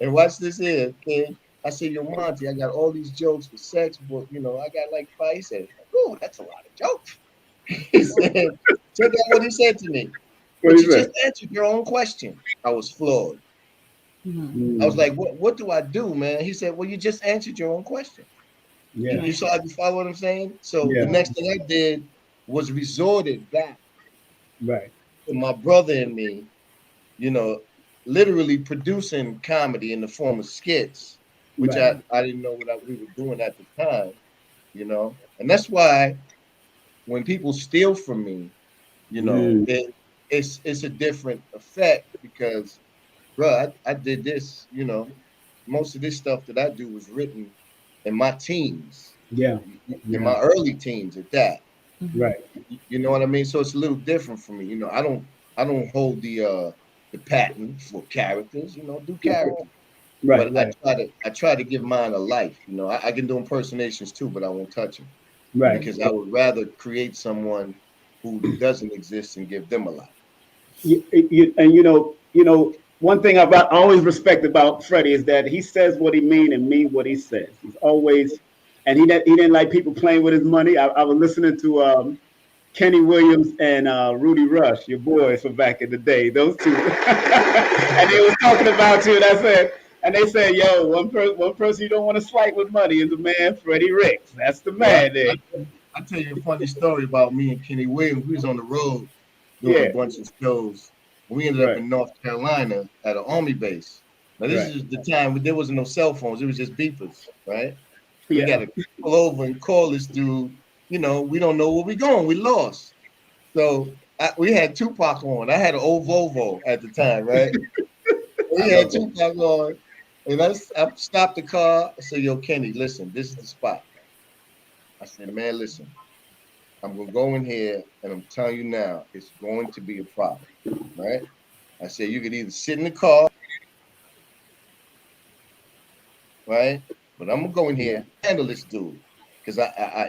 and watch this here, kid. I said, yo, Monty, I got all these jokes for sex, but you know, I got like 5. He said, oh, that's a lot of jokes. He said, check out what he said to me. But you just answered your own question. I was floored. I was like, what do I do, man? He said, well, you just answered your own question. Yeah. You follow what I'm saying? So the next thing I did was resorted back to my brother and me, you know, literally producing comedy in the form of skits, which I didn't know what we were doing at the time, you know. And that's why when people steal from me, you know, it's a different effect because, bro, I did this, you know, most of this stuff that I do was written in my teens. In my early teens at that. You know what I mean? So it's a little different for me. You know, I don't hold the patent for characters, you know, do characters. But I try to give mine a life. You know, I can do impersonations too, but I won't touch them. Because I would rather create someone who doesn't exist and give them a life. And you know, one thing I've always respected about Freddie is that he says what he means and means what he says. He's always, and he didn't like people playing with his money. I was listening to Kenny Williams and Rudy Rush, your boys from back in the day, those two, and they was talking about you. And they said, yo, one person you don't want to slight with money is the man Freddie Ricks. That's the man there. I'll tell you a funny story about me and Kenny Williams. We was on the road doing a bunch of shows. We ended up in North Carolina at an Army base. Now, this is the time there wasn't no cell phones. It was just beepers, right? We got to pull over and call this dude. You know, we don't know where we're going. We lost. So we had Tupac on. I had an old Volvo at the time, right? We had Tupac on. And I stopped the car. I said, yo, Kenny, listen, this is the spot. I said, man, listen, I'm going to go in here and I'm telling you now, it's going to be a problem, right? I said, you could either sit in the car, right? But I'm going to go in here and handle this dude because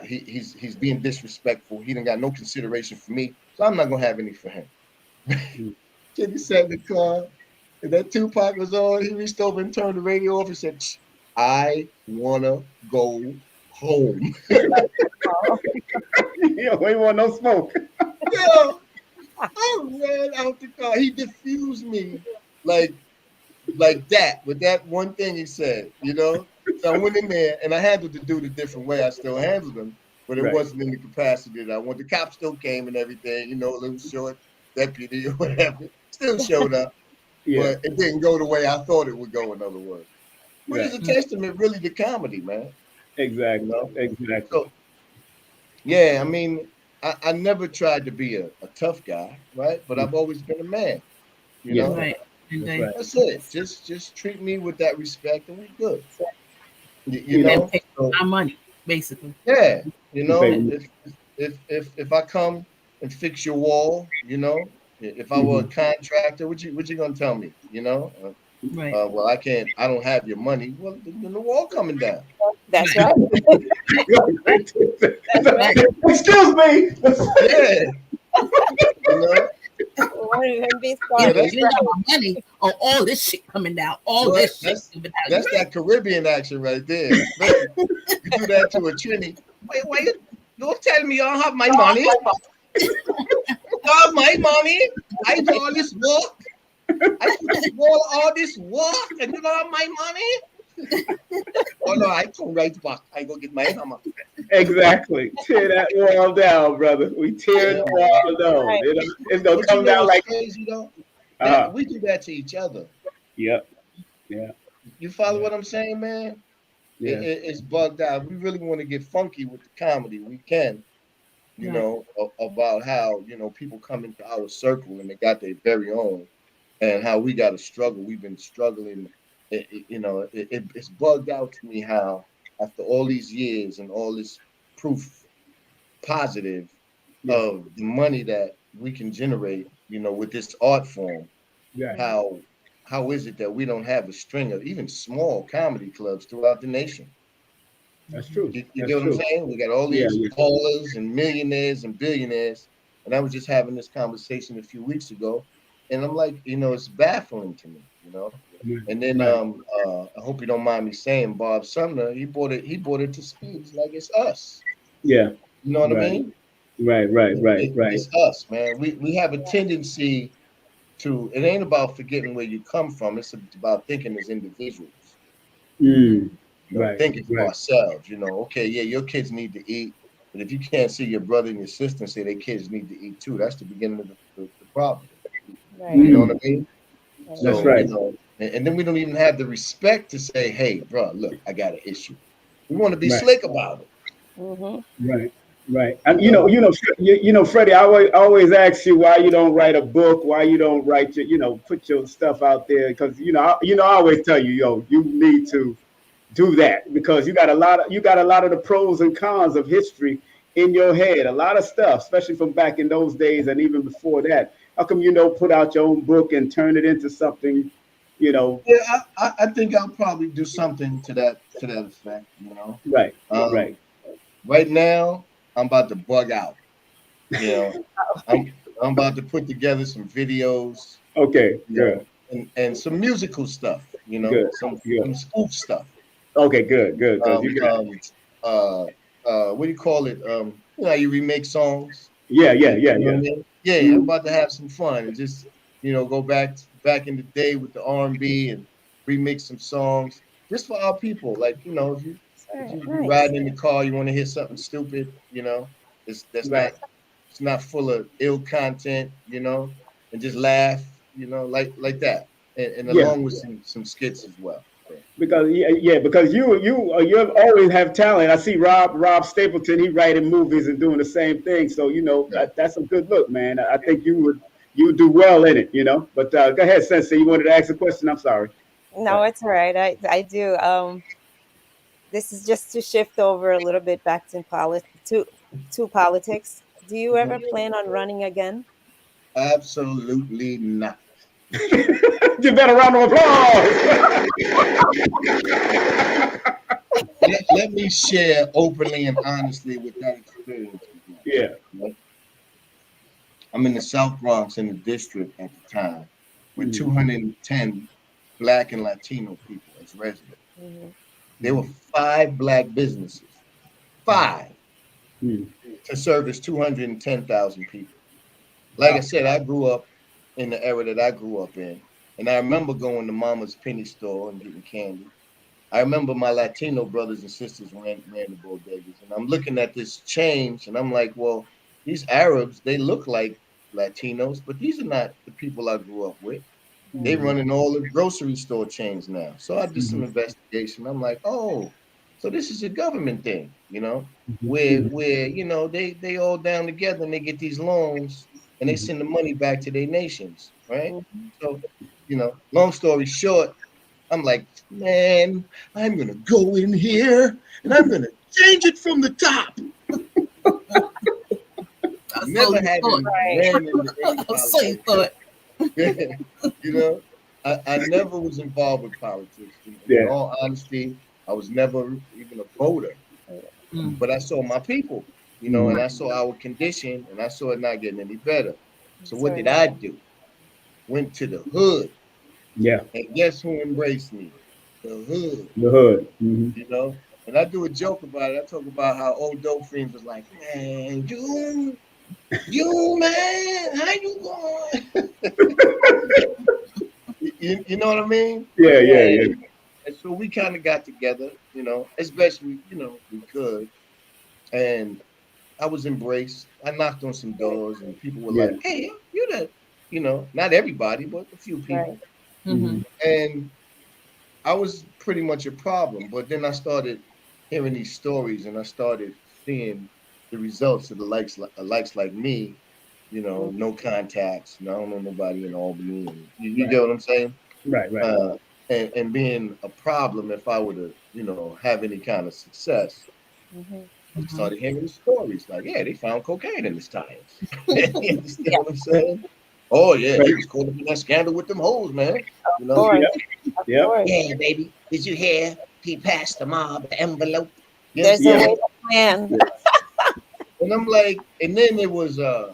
he's being disrespectful. He done got no consideration for me. so I'm not gonna have any for him. Kid, he sat in the car, and that Tupac was on. He reached over and turned the radio off and said, "I wanna go home." You ain't want no smoke. Yo, I ran out the car. He diffused me like that with that one thing he said, you know. So I went in there and I handled the dude a different way. I still handled him, but it wasn't in the capacity that I want. The cop still came and everything, you know, a little short deputy or whatever. Still showed up, but it didn't go the way I thought it would go. In other words, which is a testament, really, to comedy, man. Exactly. You know? Exactly. So, yeah, I mean, I never tried to be a tough guy, right? But I've always been a man, you know. Right. That's it. Just treat me with that respect, and we good. You know, take my money, basically. Yeah, you know, if I come and fix your wall, you know, if I were a contractor, what you gonna tell me? You know, right? Well, I don't have your money. Well, then the wall coming down. That's right. That's right. Excuse me. Yeah. You know. That's my money on all this shit coming down. This shit. That's that Caribbean action right there. You do that to a Trini. Wait, don't tell me you don't have my money. You have my money. I do all this work. I put all this work and you don't have my money. Oh no, I come right back. I go get my hammer. Exactly. Tear that wall down, brother. We tear the wall down. Right. It's gonna come down like crazy, though. We do that to each other. Yep. Yeah. You follow what I'm saying, man? Yeah. It's bugged out. We really want to get funky with the comedy. We can, you know, about how, you know, people come into our circle and they got their very own, and how we got to struggle. We've been struggling. You know, it's bugged out to me how after all these years and all this proof positive of the money that we can generate, you know, with this art form, how is it that we don't have a string of even small comedy clubs throughout the nation? That's true. You get what I'm saying? We got all these ballers and millionaires and billionaires. And I was just having this conversation a few weeks ago, and I'm like, you know, it's baffling to me, you know. And then I hope you don't mind me saying, Bob Sumner, he brought it to speed like it's us. Yeah. You know what I mean? Right. It's us, man. We have a tendency to, it ain't about forgetting where you come from, it's about thinking as individuals. Thinking for ourselves, you know, okay, yeah, your kids need to eat, but if you can't see your brother and your sister and say their kids need to eat too, that's the beginning of the problem. Right. You know what I mean? That's right. You know, and then we don't even have the respect to say, hey, bro, look, I got an issue. We want to be slick about it. Mm-hmm. Right. And you know, Freddie, I always ask you why you don't write a book, why you don't write your, you know, put your stuff out there, because I always tell you, you need to do that, because you got a lot of the pros and cons of history in your head, a lot of stuff, especially from back in those days and even before that. How come you don't put out your own book and turn it into something, you know? Yeah, I think I'll probably do something to that effect, you know. Right. Right now, I'm about to bug out. You know, I'm about to put together some videos. Okay, good. And some musical stuff, you know, some spoof stuff. Okay, good. What do you call it? You know how you remake songs? Yeah. You know what I mean? Yeah, I'm about to have some fun and just, you know, go back in the day with the R&B and remix some songs just for our people. Like, you know, if you riding in the car, you want to hear something stupid, you know, it's not full of ill content, you know, and just laugh, you know, like that, and along with some skits as well. Because you always have talent. I see Rob Stapleton, he writing movies and doing the same thing. So, you know, that's a good look, man. I think you do well in it, you know. But go ahead, Sensei. You wanted to ask a question? I'm sorry. No, it's all right. I do. This is just to shift over a little bit back to politics. Do you ever plan on running again? Absolutely not. You better round of applause. let me share openly and honestly with that experience. Yeah. I'm in the South Bronx in the district at the time with 210 Black and Latino people as residents. There were 5 Black businesses, 5, to service 210,000 people. Like I said, I grew up in the era that I grew up in, and I remember going to Mama's penny store and getting candy. I remember my Latino brothers and sisters ran the bodegas, and I'm looking at this change, and I'm like, well, these Arabs, they look like Latinos, but these are not the people I grew up with. They running all the grocery store chains now. So I did some investigation. I'm like, oh, so this is a government thing, where they all down together and they get these loans and they send the money back to their nations, right? So, long story short, I'm like, man, I'm gonna go in here and I'm gonna change it from the top. Never had ran into any politics. I never was involved with politics. In all honesty, I was never even a voter. But I saw my people, and I saw our condition, and I saw it not getting any better. So what did I do? Went to the hood. Yeah. And guess who embraced me? The hood. The hood. And I do a joke about it. I talk about how old dope fiends was like, man, you man, how you going? you know what I mean? Yeah. And so we kind of got together, as best we could. And I was embraced. I knocked on some doors and people were like, hey, you the, not everybody, but a few people. And I was pretty much a problem. But then I started hearing these stories and I started seeing the results of the likes like me, no contacts. I don't know nobody in Albany. And you get what I'm saying? Right. And being a problem if I were to, have any kind of success. I started hearing the stories like, yeah, they found cocaine in his tires. You understand what I'm saying? Oh, yeah, he was caught up in that scandal with them hoes, man. Yeah, baby. Did you hear? He passed the mob the envelope. There's a way to plan. And I'm like, and then there was the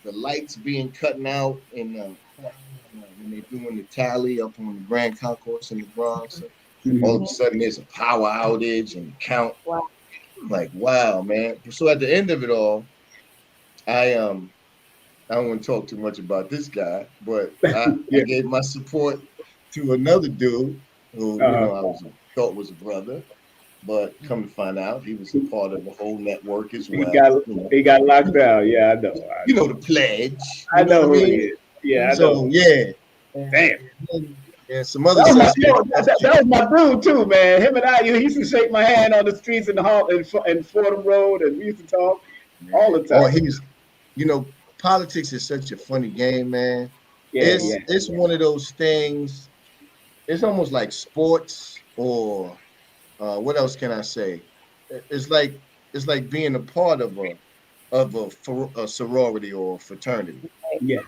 lights being cutting out and when they're doing the tally up on the Grand Concourse in the Bronx. All of a sudden there's a power outage and count. Wow. I'm like, wow, man. So at the end of it all, I don't want to talk too much about this guy, but I gave my support to another dude who I thought was a brother, but come to find out he was a part of the whole network as well. He got locked down. Yeah, I know. You know the pledge. I know what who he is. Yeah, I know. know. Yeah. Damn. And some other that was my dude too, man. Him and I, he used to shake my hand on the streets in the hall in Fordham Road, and we used to talk all the time. Oh, he's, politics is such a funny game, man. It's one of those things. It's almost like sports, or what else can I say? It's like being a part of a sorority or a fraternity. Yeah.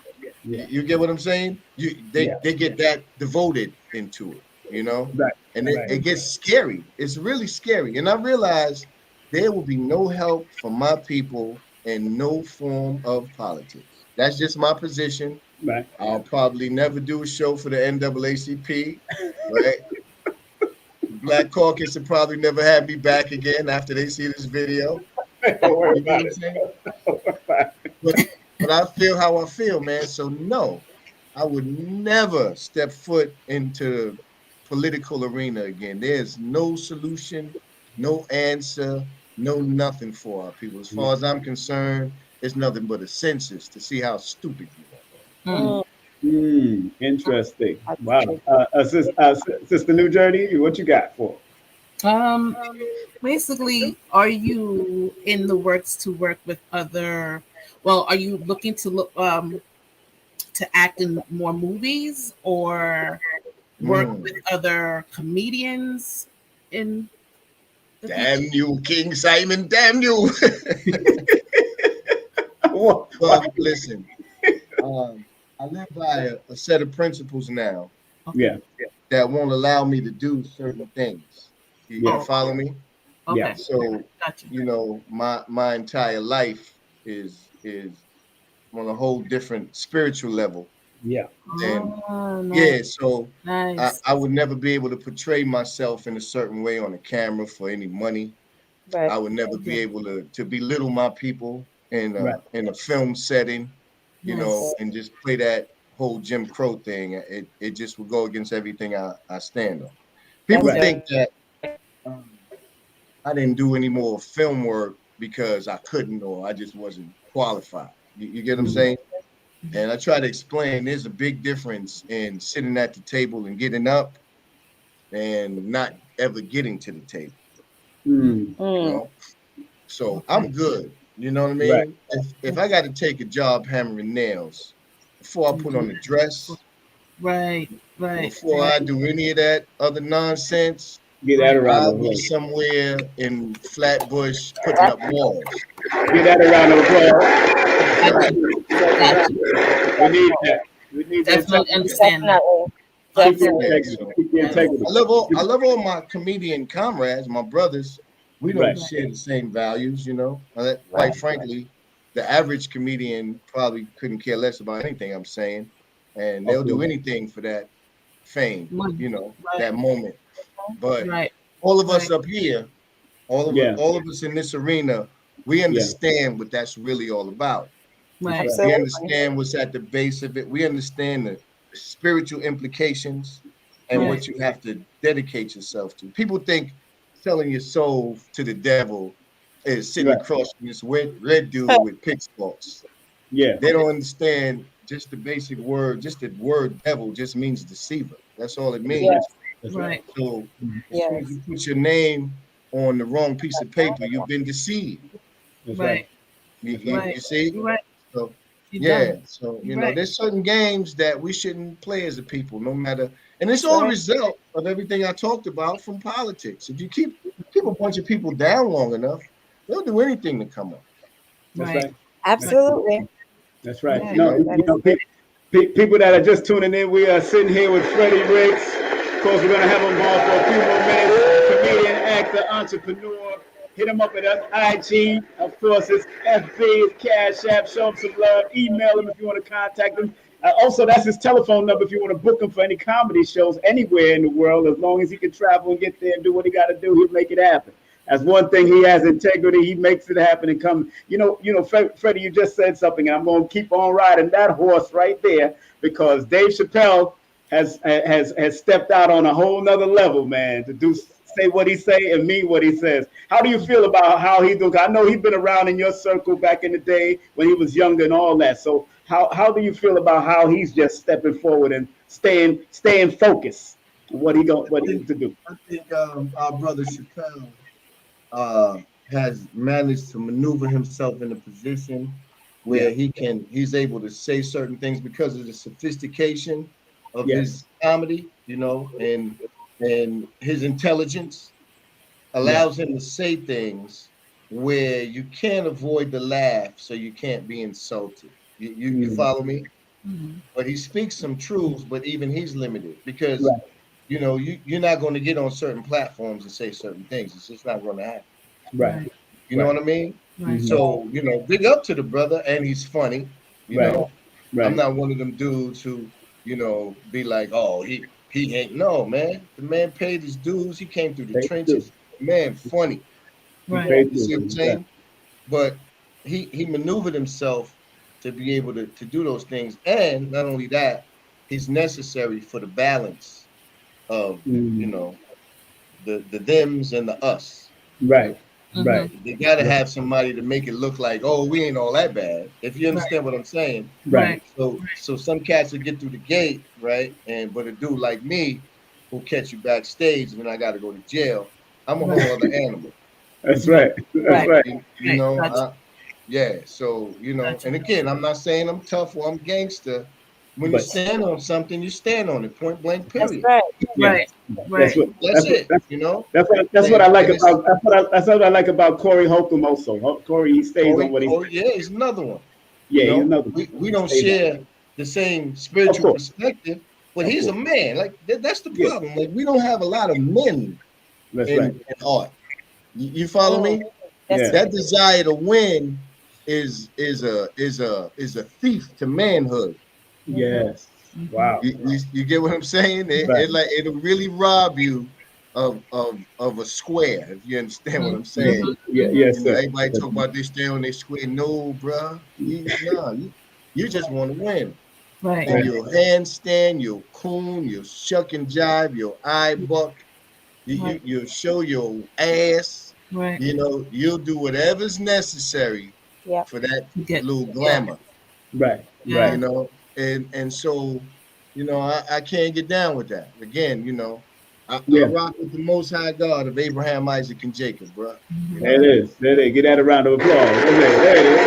You get what I'm saying? They get that devoted into it, Right. And it gets scary. It's really scary. And I realized there will be no help for my people in no form of politics. That's just my position. Right. I'll probably never do a show for the NAACP. Right. Black Caucus will probably never have me back again after they see this video. Don't worry about it. But I feel how I feel, man. So no, I would never step foot into the political arena again. There's no solution, no answer, no nothing for our people. As far as I'm concerned, it's nothing but a census to see how stupid you are. Interesting. Wow. Sister Nujurney, what you got for? Basically, are you in the works to work with other? Well, are you looking to look to act in more movies or work with other comedians in? Damn you, King Simon! Damn you! Well, listen, I live by a set of principles now. Yeah. That won't allow me to do certain things. You follow me? Okay. Yeah. So Gotcha. my entire life is on a whole different spiritual level. Yeah. And nice. yeah, so Nice. I would never be able to portray myself in a certain way on a camera for any money. Right. I would never be able to belittle my people in Right. a film setting, you know, Yes. and just play that whole Jim Crow thing. It just would go against everything I stand on. People That's think that I didn't do any more film work because I couldn't or I just wasn't qualified. You get what I'm saying? And I try to explain there's a big difference in sitting at the table and getting up and not ever getting to the table. Mm. You know? So I'm good. You know what I mean? Right. If I got to take a job hammering nails before I put on a dress, Right. before I do any of that other nonsense, Get that around the I'll be way. somewhere in Flatbush putting up walls. Get that around the world. We need that. We need that. Definitely understand that. Definitely. Keep the integrity. I love all my comedian comrades, my brothers. We don't Right. share the same values, you know. Quite frankly, the average comedian probably couldn't care less about anything I'm saying, and they'll do anything for that fame, you know, that moment. But all of us up here, all of us in this arena, we understand what that's really all about. Right. We understand what's at the base of it. We understand the spiritual implications and what you have to dedicate yourself to. People think selling your soul to the devil is sitting across from this red dude with pitchforks. Yeah. They don't understand just the basic word, just the word devil just means deceiver. That's all it means. That's right. So as soon as you put your name on the wrong piece of paper, you've been deceived. That's Right. You see? Right. So You're yeah, done. so you know, there's certain games that we shouldn't play as a people, no matter, and it's That's all a right. result of everything I talked about from politics. If you keep a bunch of people down long enough, they'll do anything to come up. That's Right. right. Absolutely. That's right. Yeah. No, That you know, people that are just tuning in, we are sitting here with Freddie Ricks. Of course, we're gonna have him on for a few more minutes. Comedian, actor, entrepreneur. Hit him up at IG. Of course, it's FB, it's Cashapp. Show him some love. Email him if you want to contact him. Also, that's his telephone number if you want to book him for any comedy shows anywhere in the world. As long as he can travel and get there and do what he got to do, he'll make it happen. That's one thing. He has integrity. He makes it happen and come. You know, Freddie, you just said something, and I'm going to keep on riding that horse right there because Dave Chappelle has stepped out on a whole nother level, man, to say what he say and mean what he says. How do you feel about how he doing? I know he's been around in your circle back in the day when he was younger and all that. So how do you feel about how he's just stepping forward and staying focused on what he's to do? I think our brother Chappelle has managed to maneuver himself in a position where he's able to say certain things because of the sophistication of his comedy, you know, and his intelligence allows him to say things where you can't avoid the laugh, so you can't be insulted. You follow me? Mhm. But he speaks some truths, but even he's limited because you know you're not going to get on certain platforms and say certain things. It's just not going to happen. Right. You know what I mean? Right. So you know, big up to the brother, and he's funny. You know, I'm not one of them dudes who be like, oh, he ain't. No, man. The man paid his dues. He came through the trenches. Man, funny. Right. You see what I'm saying? But he maneuvered himself to be able to do those things, and not only that, he's necessary for the balance of the thems and the us. Right. Mhm. Right. They gotta have somebody to make it look like, oh, we ain't all that bad. If you understand what I'm saying. Right. So some cats will get through the gate, right? But a dude like me will catch you backstage and then I gotta go to jail. I'm a whole other animal. That's right. That's right. You know, so and again, I'm not saying I'm tough or I'm gangster. When you stand on something, you stand on it, point blank, period. Right. That's it. That's what I like about that's what I like about Corey Holcomb also. Corey, he stays on what he. Yeah, he's another one. Yeah, he's another one. We don't share the same spiritual perspective, but he's a man. Like that's the problem. Like we don't have a lot of men in art. You follow me? That's That desire to win is a thief to manhood. Yes. Wow. You get what I'm saying? It'll really rob you of a square, if you understand what I'm saying. Yeah, yes, sir. Everybody talk about they stay on their square. No, bruh. You just want to win. Right. And you'll handstand, you'll coon, you'll shuck and jive, you'll eye buck, you'll show your ass. Right. You'll do whatever's necessary for that little glamour. Right. And so, I can't get down with that. Again, I rock with the Most High God of Abraham, Isaac, and Jacob, bro. There it is. There it is. Get that a round of applause. There it is.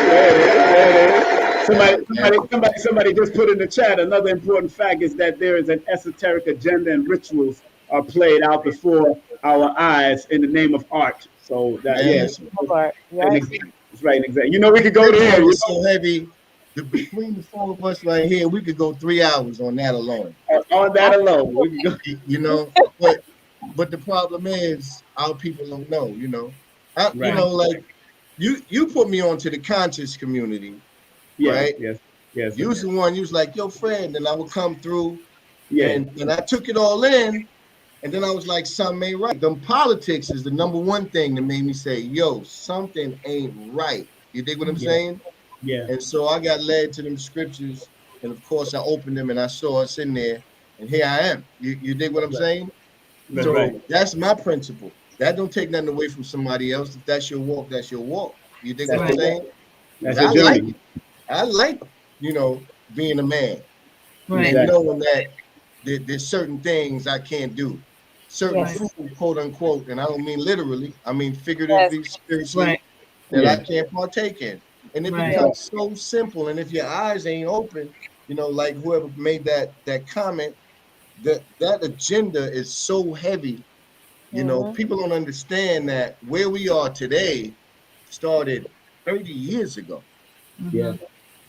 Somebody just put in the chat. Another important fact is that there is an esoteric agenda and rituals are played out before our eyes in the name of art. So that that's right, exactly. We could go there. It's so heavy. Between the four of us right here, we could go 3 hours on that alone. On that alone, we could go. But the problem is our people don't know. Like you put me onto the conscious community, right? Yes. You was the one. You was like, "Yo, Fred," and I would come through, and I took it all in, and then I was like, "Something ain't right." Them politics is the number one thing that made me say, "Yo, something ain't right." You dig what I'm saying? Yeah. And so I got led to them scriptures, and of course I opened them and I saw us in there, and here I am. You dig what I'm saying? So that's my principle. That don't take nothing away from somebody else. If that's your walk, that's your walk. You dig what I'm saying? That's I like it. I like, being a man. Right. And knowing that there's certain things I can't do. Certain food, quote unquote, and I don't mean literally, I mean figuratively, spiritually, that I can't partake in. And it becomes so simple. And if your eyes ain't open, like whoever made that comment, that agenda is so heavy. People don't understand that where we are today started 30 years ago. Yeah.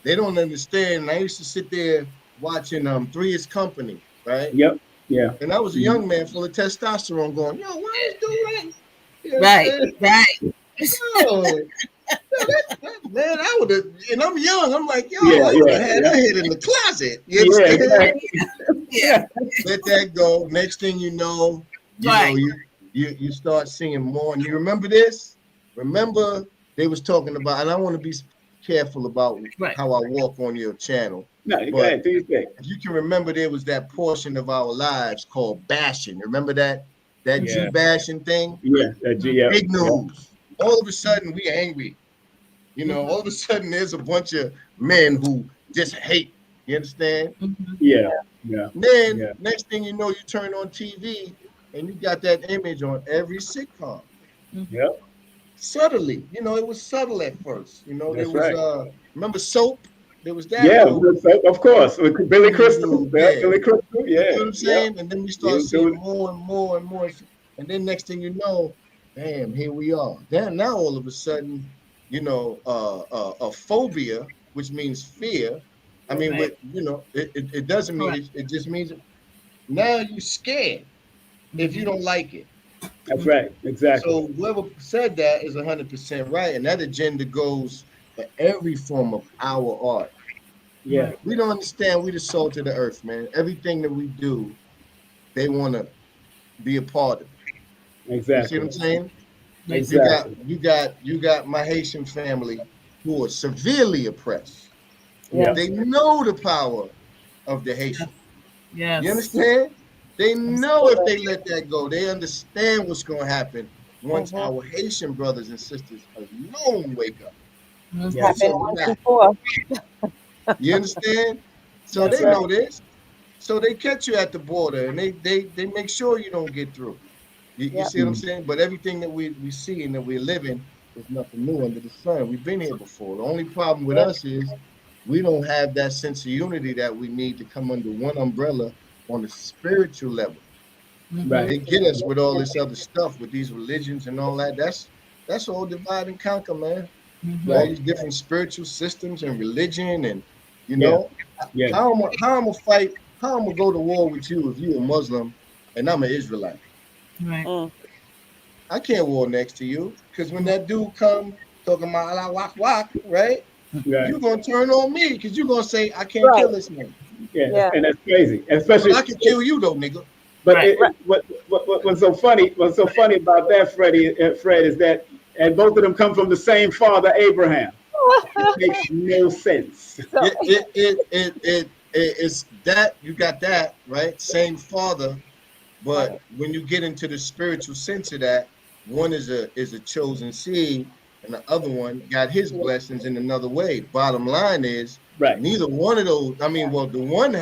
They don't understand. I used to sit there watching Three's Company, right? Yep. Yeah. And I was a young man full of testosterone going, yo, why is doing that? Right. Man, I would have, and I'm young. I'm like, yo, I would have had that head in the closet. You understand? Let that go. Next thing you know, you start seeing more. And you remember this? Remember they was talking about, and I want to be careful about how I walk on your channel. No, you go ahead. Do your thing. If you can remember, there was that portion of our lives called bashing. Remember that G bashing thing? Yeah, that G. Yeah. Big news. All of a sudden, we angry. All of a sudden, there's a bunch of men who just hate. You understand? Yeah. Then next thing you know, you turn on TV and you got that image on every sitcom. Yep. Subtly, it was subtle at first. There was remember Soap? There was that. Yeah, of course. With Billy Crystal. Billy Crystal. Yeah. You know what I'm saying? And then we start seeing more and more and more. And then next thing you know, damn, here we are. Then now all of a sudden, a phobia, which means fear. I mean, but it doesn't mean it just means now you're scared if you don't like it. That's right. Exactly. So whoever said that is 100% right, and that agenda goes for every form of our art. Yeah. We don't understand. We the salt of the earth, man. Everything that we do, they want to be a part of it. Exactly. You see what I'm saying? Exactly. You got my Haitian family who are severely oppressed. Yeah. They know the power of the Haitian. Yes. You understand? They know if they let that go, they understand what's going to happen once our Haitian brothers and sisters alone wake up. You understand? So they know this. So they catch you at the border and they make sure you don't get through. You see what I'm saying? But everything that we see and that we're living is nothing new under the sun. We've been here before. The only problem with us is we don't have that sense of unity that we need to come under one umbrella on a spiritual level. Right. They get us with all this other stuff, with these religions and all that. That's all divide and conquer, man. All these different spiritual systems and religion, and how I'm gonna fight? How I'm gonna go to war with you if you a Muslim and I'm an Israelite? Right. I can't war next to you because when that dude come talking about la wak wak, right? Right. You're gonna turn on me because you're gonna say I can't kill this man. Yeah, and that's crazy, especially. But I can kill you though, nigga. But Right. what's so funny? What's so funny about that, Fred, is that, and both of them come from the same father, Abraham. It makes no sense. It's that you got that right, same father, but when you get into the spiritual sense of that, one is a chosen seed, and the other one got his blessings in another way. Bottom line is, right, neither one of those. I mean, well, the one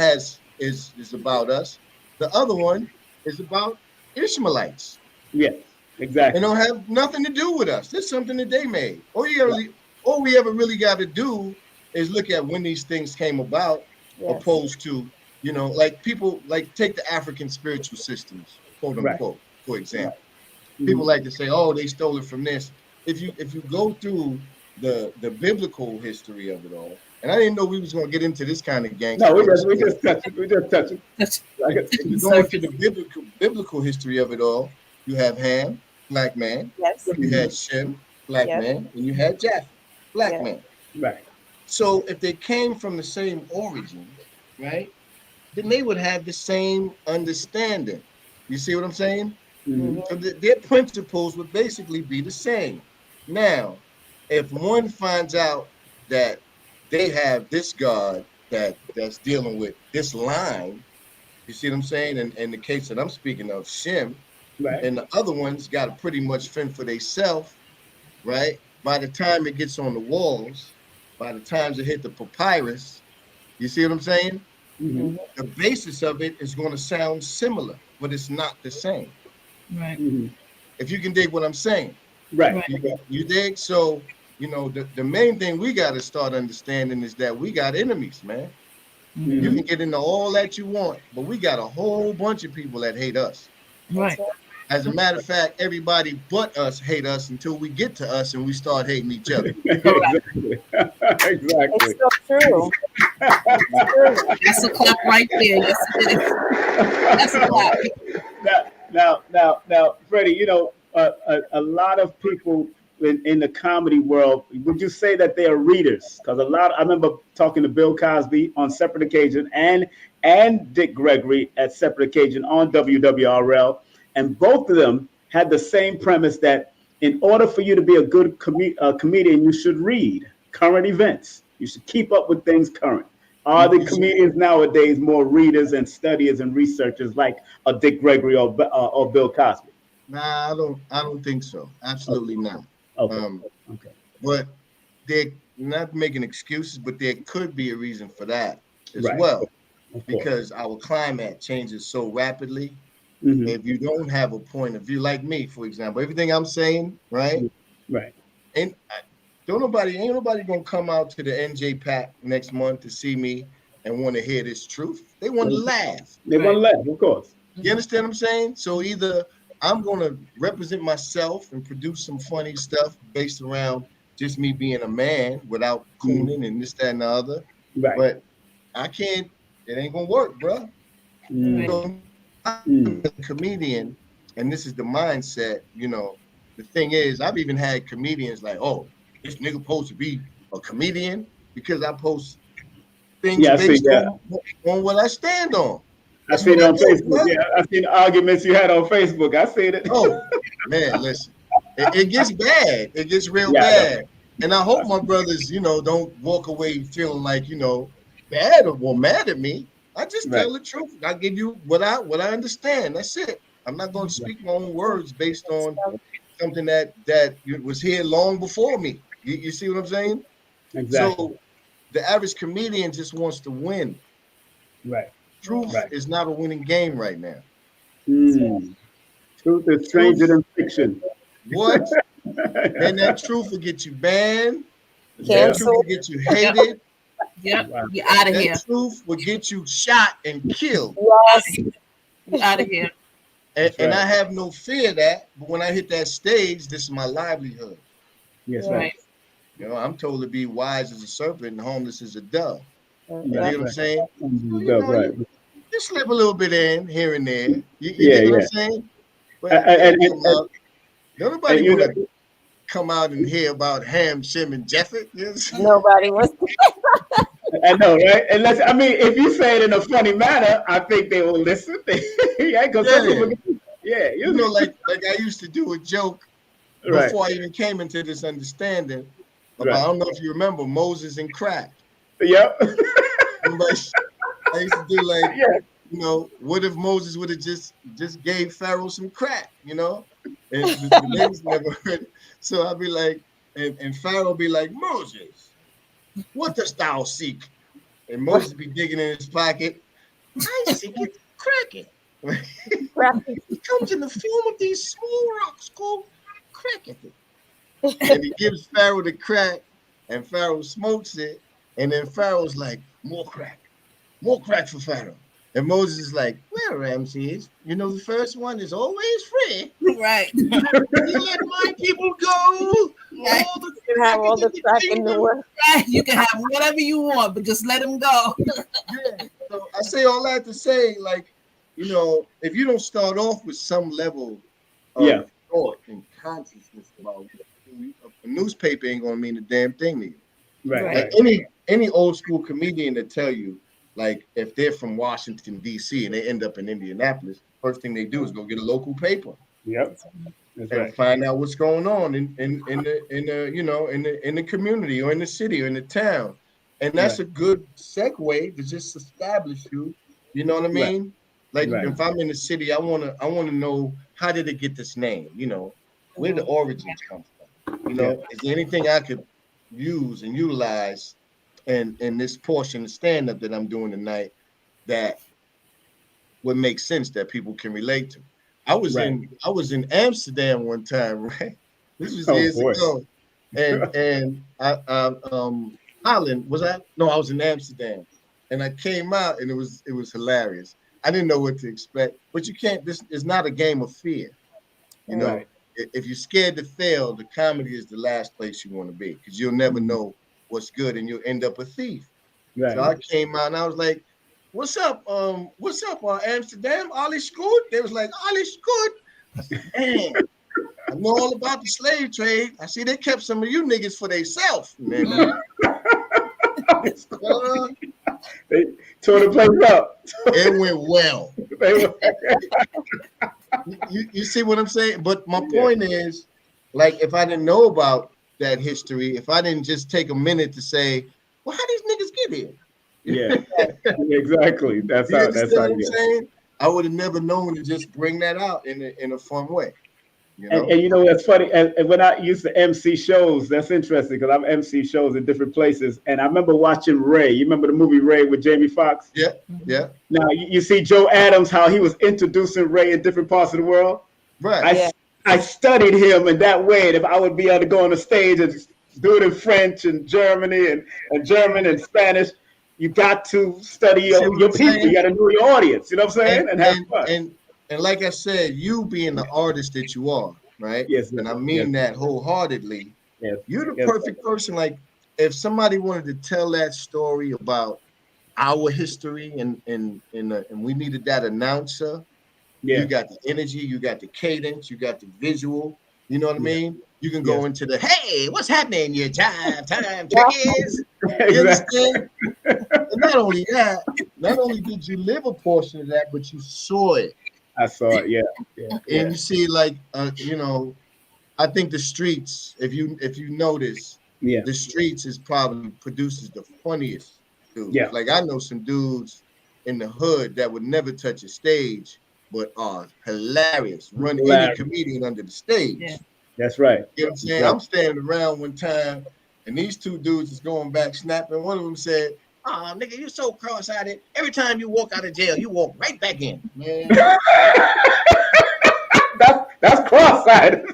is about us, the other one is about Ishmaelites. Yes, exactly. They don't have nothing to do with us. It's something that they made. All we ever really got to do is look at when these things came about, opposed to, you know, like people like take the African spiritual systems, quote unquote, for example. People like to say, oh, they stole it from this. If you go through the biblical history of it all, and I didn't know we was gonna get into this kind of gangster. No, we just touch it. We just touch it. If you go into the biblical history of it all, you have Ham, black man. Yes. You had Shem, black man, and you had Japheth, black man. Right. So if they came from the same origin, right, then they would have the same understanding. You see what I'm saying? Mm-hmm. So their principles would basically be the same. Now, if one finds out that they have this God that's dealing with this line, you see what I'm saying? And in the case that I'm speaking of, Shem, right, and the other ones got to pretty much fend for themselves, right? By the time it gets on the walls, by the time it hit the papyrus, you see what I'm saying? Mm-hmm. The basis of it is going to sound similar, but it's not the same. Right. Mm-hmm. If you can dig what I'm saying. Right. You dig? So, you know, the main thing we got to start understanding is that we got enemies, man. Mm-hmm. You can get into all that you want, but we got a whole bunch of people that hate us. Right. As a matter of fact, everybody but us hate us until we get to us and we start hating each other. Exactly. It's so true. That's a clap right there. Yes, it is. That's a clap. Now, Freddie, you know, a lot of people in the comedy world, would you say that they are readers? Because I remember talking to Bill Cosby on separate occasion and Dick Gregory at separate occasion on WWRL. And both of them had the same premise that in order for you to be a good comedian, you should read current events. You should keep up with things current. Are the comedians nowadays more readers and studiers and researchers like a Dick Gregory or Bill Cosby? Nah, I don't think so. Absolutely not. Okay. But they're not making excuses, but there could be a reason for that as well, because our climate changes so rapidly. Mm-hmm. If you don't have a point of view, like me, for example, everything I'm saying, right? Right. And ain't nobody gonna come out to the NJ Pack next month to see me and want to hear this truth. They want to laugh. They want to laugh, of course. You understand what I'm saying? So either I'm gonna represent myself and produce some funny stuff based around just me being a man without cooning and this, that, and the other. Right. But I can't. It ain't gonna work, bro. So, I'm a comedian, and this is the mindset. You know, the thing is, I've even had comedians like, "Oh, this nigga supposed to be a comedian because I post things based on what I stand on." I seen it on Facebook. Yeah, I seen the arguments you had on Facebook. I seen it. Oh man, listen, it gets bad. It gets real bad, and I hope my brothers, you know, don't walk away feeling like, you know, bad or mad at me. I just tell the truth. I give you what I understand. That's it. I'm not going to speak my own words based on something that was here long before me. You see what I'm saying? Exactly. So the average comedian just wants to win. Right. Truth is not a winning game right now. Truth is stranger than fiction. What? And that truth will get you banned. That truth will get you hated. Yep, you're out of here. That truth will get you shot and killed. Yes. You're out of here. And I have no fear of that, but when I hit that stage, this is my livelihood. Yes, right. You know, I'm told to be wise as a serpent and harmless as a dove. You know what I'm saying? You slip a little bit in here and there. You know what I'm saying? But nobody want to come out and hear about Ham, Shem, and Japheth. Yes. Nobody wants to. I know, right? Unless, I mean, if you say it in a funny manner, I think they will listen. Yeah, because some people, yeah, You know, like I used to do a joke right, before I even came into this understanding about, Right. I don't know if you remember Moses and crack. yep, Remember, I used to do like, yeah, you know, what if Moses would have just gave Pharaoh some crack, you know? And the ladies never heard it. So I'd be like, and Pharaoh be like, Moses, what dost thou seek? And Moses be digging in his pocket. I seek it cracking. It comes in the form of these small rocks called crack. And he gives Pharaoh the crack, and Pharaoh smokes it, and then Pharaoh's like, more crack for Pharaoh. And Moses is like, well, Ramses, you know, the first one is always free. Right. You let my people go. Right. All the You have all the crack in the world. Right. You can have whatever you want, but just let them go. Yeah. So I say all that to say, like, you know, if you don't start off with some level of thought and consciousness about a newspaper ain't gonna mean a damn thing to you. right, Like any old school comedian that tell you, like, if they're from Washington D.C. and they end up in Indianapolis, first thing they do is go get a local paper. Yep, that's And right. find out what's going on in the you know, in the community or in the city or in the town. And that's a good segue to just establish you. You know what I mean? Like if I'm in the city, I wanna know, how did it get this name? You know, where the origins come from. You know, is there anything I could use and utilize in this portion of stand-up that I'm doing tonight that would make sense that people can relate to? I was in Amsterdam one time, right? This was years ago. And I Holland, was I? No, I was in Amsterdam. And I came out and it was hilarious. I didn't know what to expect, but you can't, this is not a game of fear. You know, if you're scared to fail, the comedy is the last place you want to be, because you'll never know what's good and you'll end up a thief. Right. So I came out and I was like, what's up, Amsterdam? Alles good? They was like, alles good. I said, man, I know all about the slave trade. I see they kept some of you niggas for themselves, man. They tore the place up. It went well. You see what I'm saying? But my point is, like, if I didn't know about that history, if I didn't just take a minute to say, well, how these niggas get here? Yeah, exactly. That's how. That's how. I'm saying, I would have never known to just bring that out in a fun way. You know? And you know what's funny? And when I used to MC shows, that's interesting because I've MC shows in different places. And I remember watching Ray. You remember the movie Ray with Jamie Foxx? Yeah, yeah. Now you see Joe Adams, how he was introducing Ray in different parts of the world. Right. I studied him in that way. And if I would be able to go on the stage and do it in French and Germany and German and Spanish, you got to study your people. You got to know your audience. You know what I'm saying? And have fun. And like I said, you being the artist that you are, right? Yes. And I mean that wholeheartedly. Yes. You're the perfect person. Like, if somebody wanted to tell that story about our history and we needed that announcer, you got the energy, you got the cadence, you got the visual. You know what I mean? You can go into the, hey, what's happening? Your time turkeys. You understand? And not only that, not only did you live a portion of that, but you saw it. I saw it, yeah. And you see, like, you know, I think the streets, if you notice, the streets is probably produces the funniest dudes. Yeah. Like, I know some dudes in the hood that would never touch a stage, but are hilarious. Run any comedian under the stage. Yeah. That's right. You know what I'm saying? I'm standing around one time, and these two dudes is going back snapping. One of them said, "Oh, nigga, you so cross-eyed. Every time you walk out of jail, you walk right back in." Man. that's cross-eyed.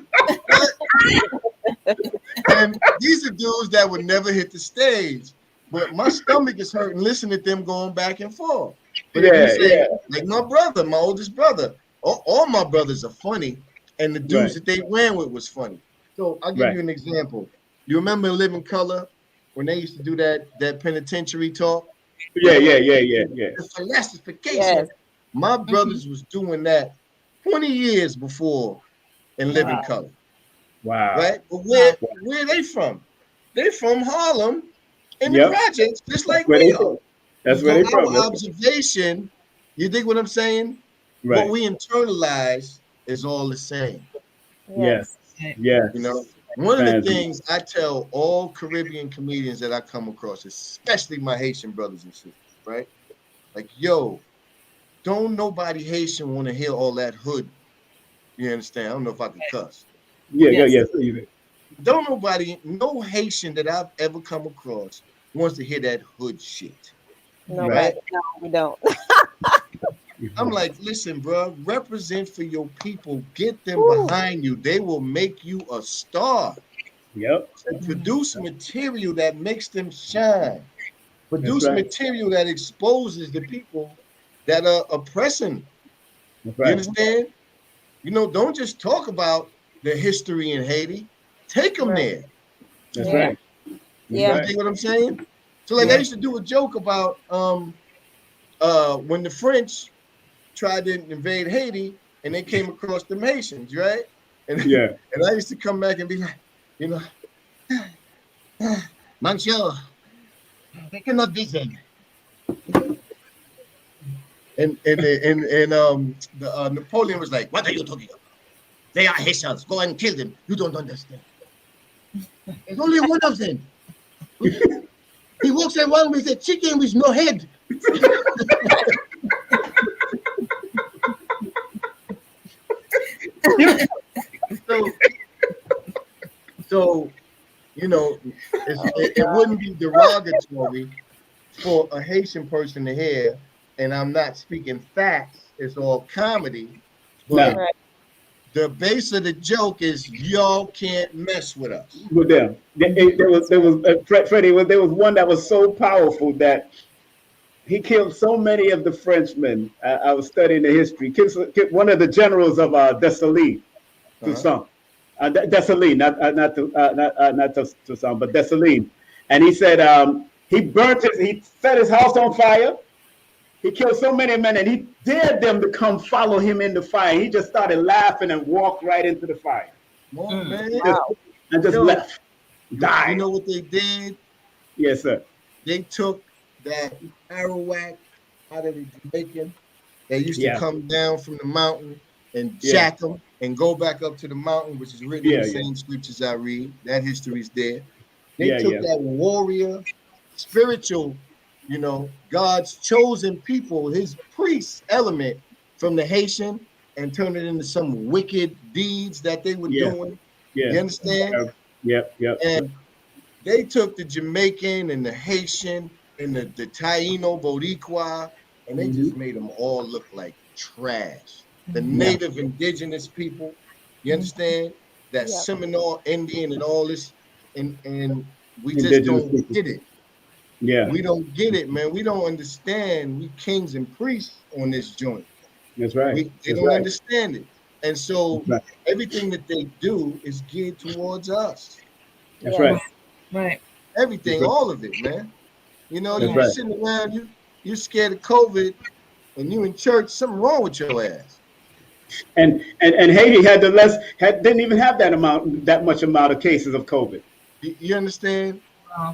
And these are dudes that would never hit the stage. But my stomach is hurting listening to them going back and forth. But like my brother, my oldest brother, all my brothers are funny, and the dudes that they ran with was funny. So I'll give you an example. You remember Living Color when they used to do that penitentiary talk? Yeah. The philosophication. Yes. My brothers was doing that 20 years before in Living Color. Wow. Right? But where are they from? They're from Harlem in the projects, just like we are. That's where they from. Our observation, you dig what I'm saying? Right. What we internalize is all the same. Yes. Yes. You know, one of the things I tell all Caribbean comedians that I come across, especially my Haitian brothers and sisters, right? Like, yo, don't nobody Haitian want to hear all that hood. You understand? I don't know if I can cuss. Yes. Don't nobody, no Haitian that I've ever come across wants to hear that hood shit. No, right? No, we don't. I'm like, listen, bro, represent for your people. Get them behind you. They will make you a star. Yep. So produce material that makes them shine. Produce material that exposes the people that are oppressing. You understand? You know, don't just talk about the history in Haiti. Take them there. That's right. Yeah. You think what I'm saying? So, like, I used to do a joke about when the French tried to invade Haiti and they came across the Haitians, right? And I used to come back and be like, you know, Monsieur, they cannot visit. And Napoleon was like, what are you talking about? They are Haitians. Go and kill them. You don't understand. There's only one of them. He walks around with a chicken with no head. So, you know, it wouldn't be derogatory for a Haitian person to hear, and I'm not speaking facts, it's all comedy, but the base of the joke is y'all can't mess with us. With them. There was Freddie, there was one that was so powerful that he killed so many of the Frenchmen. I was studying the history. One of the generals of Dessalines, Toussaint. Dessalines, not Toussaint, but Dessalines. And he said he set his house on fire. He killed so many men, and he dared them to come follow him in the fire. He just started laughing and walked right into the fire. Man. And just left. Died. You know what they did? Yes, sir. They took that Arawak out of the Jamaican. They used to come down from the mountain and jack them and go back up to the mountain, which is written in the same scriptures I read. That history is there. They took that warrior, spiritual, you know, God's chosen people, his priest element from the Haitian, and turned it into some wicked deeds that they were doing. You understand? Yep. And they took the Jamaican and the Haitian and the Taino Boricua, and they just made them all look like trash. The native indigenous people, you understand? That Seminole Indian and all this, and we just don't get it. Yeah, we don't get it, man. We don't understand. We kings and priests on this joint. That's right. They don't understand it, and so everything that they do is geared towards us. That's right. Right. Everything, all of it, man. You know, you're sitting around, you're scared of COVID, and you in church. Something wrong with your ass. And Haiti didn't even have that much amount of cases of COVID. You understand?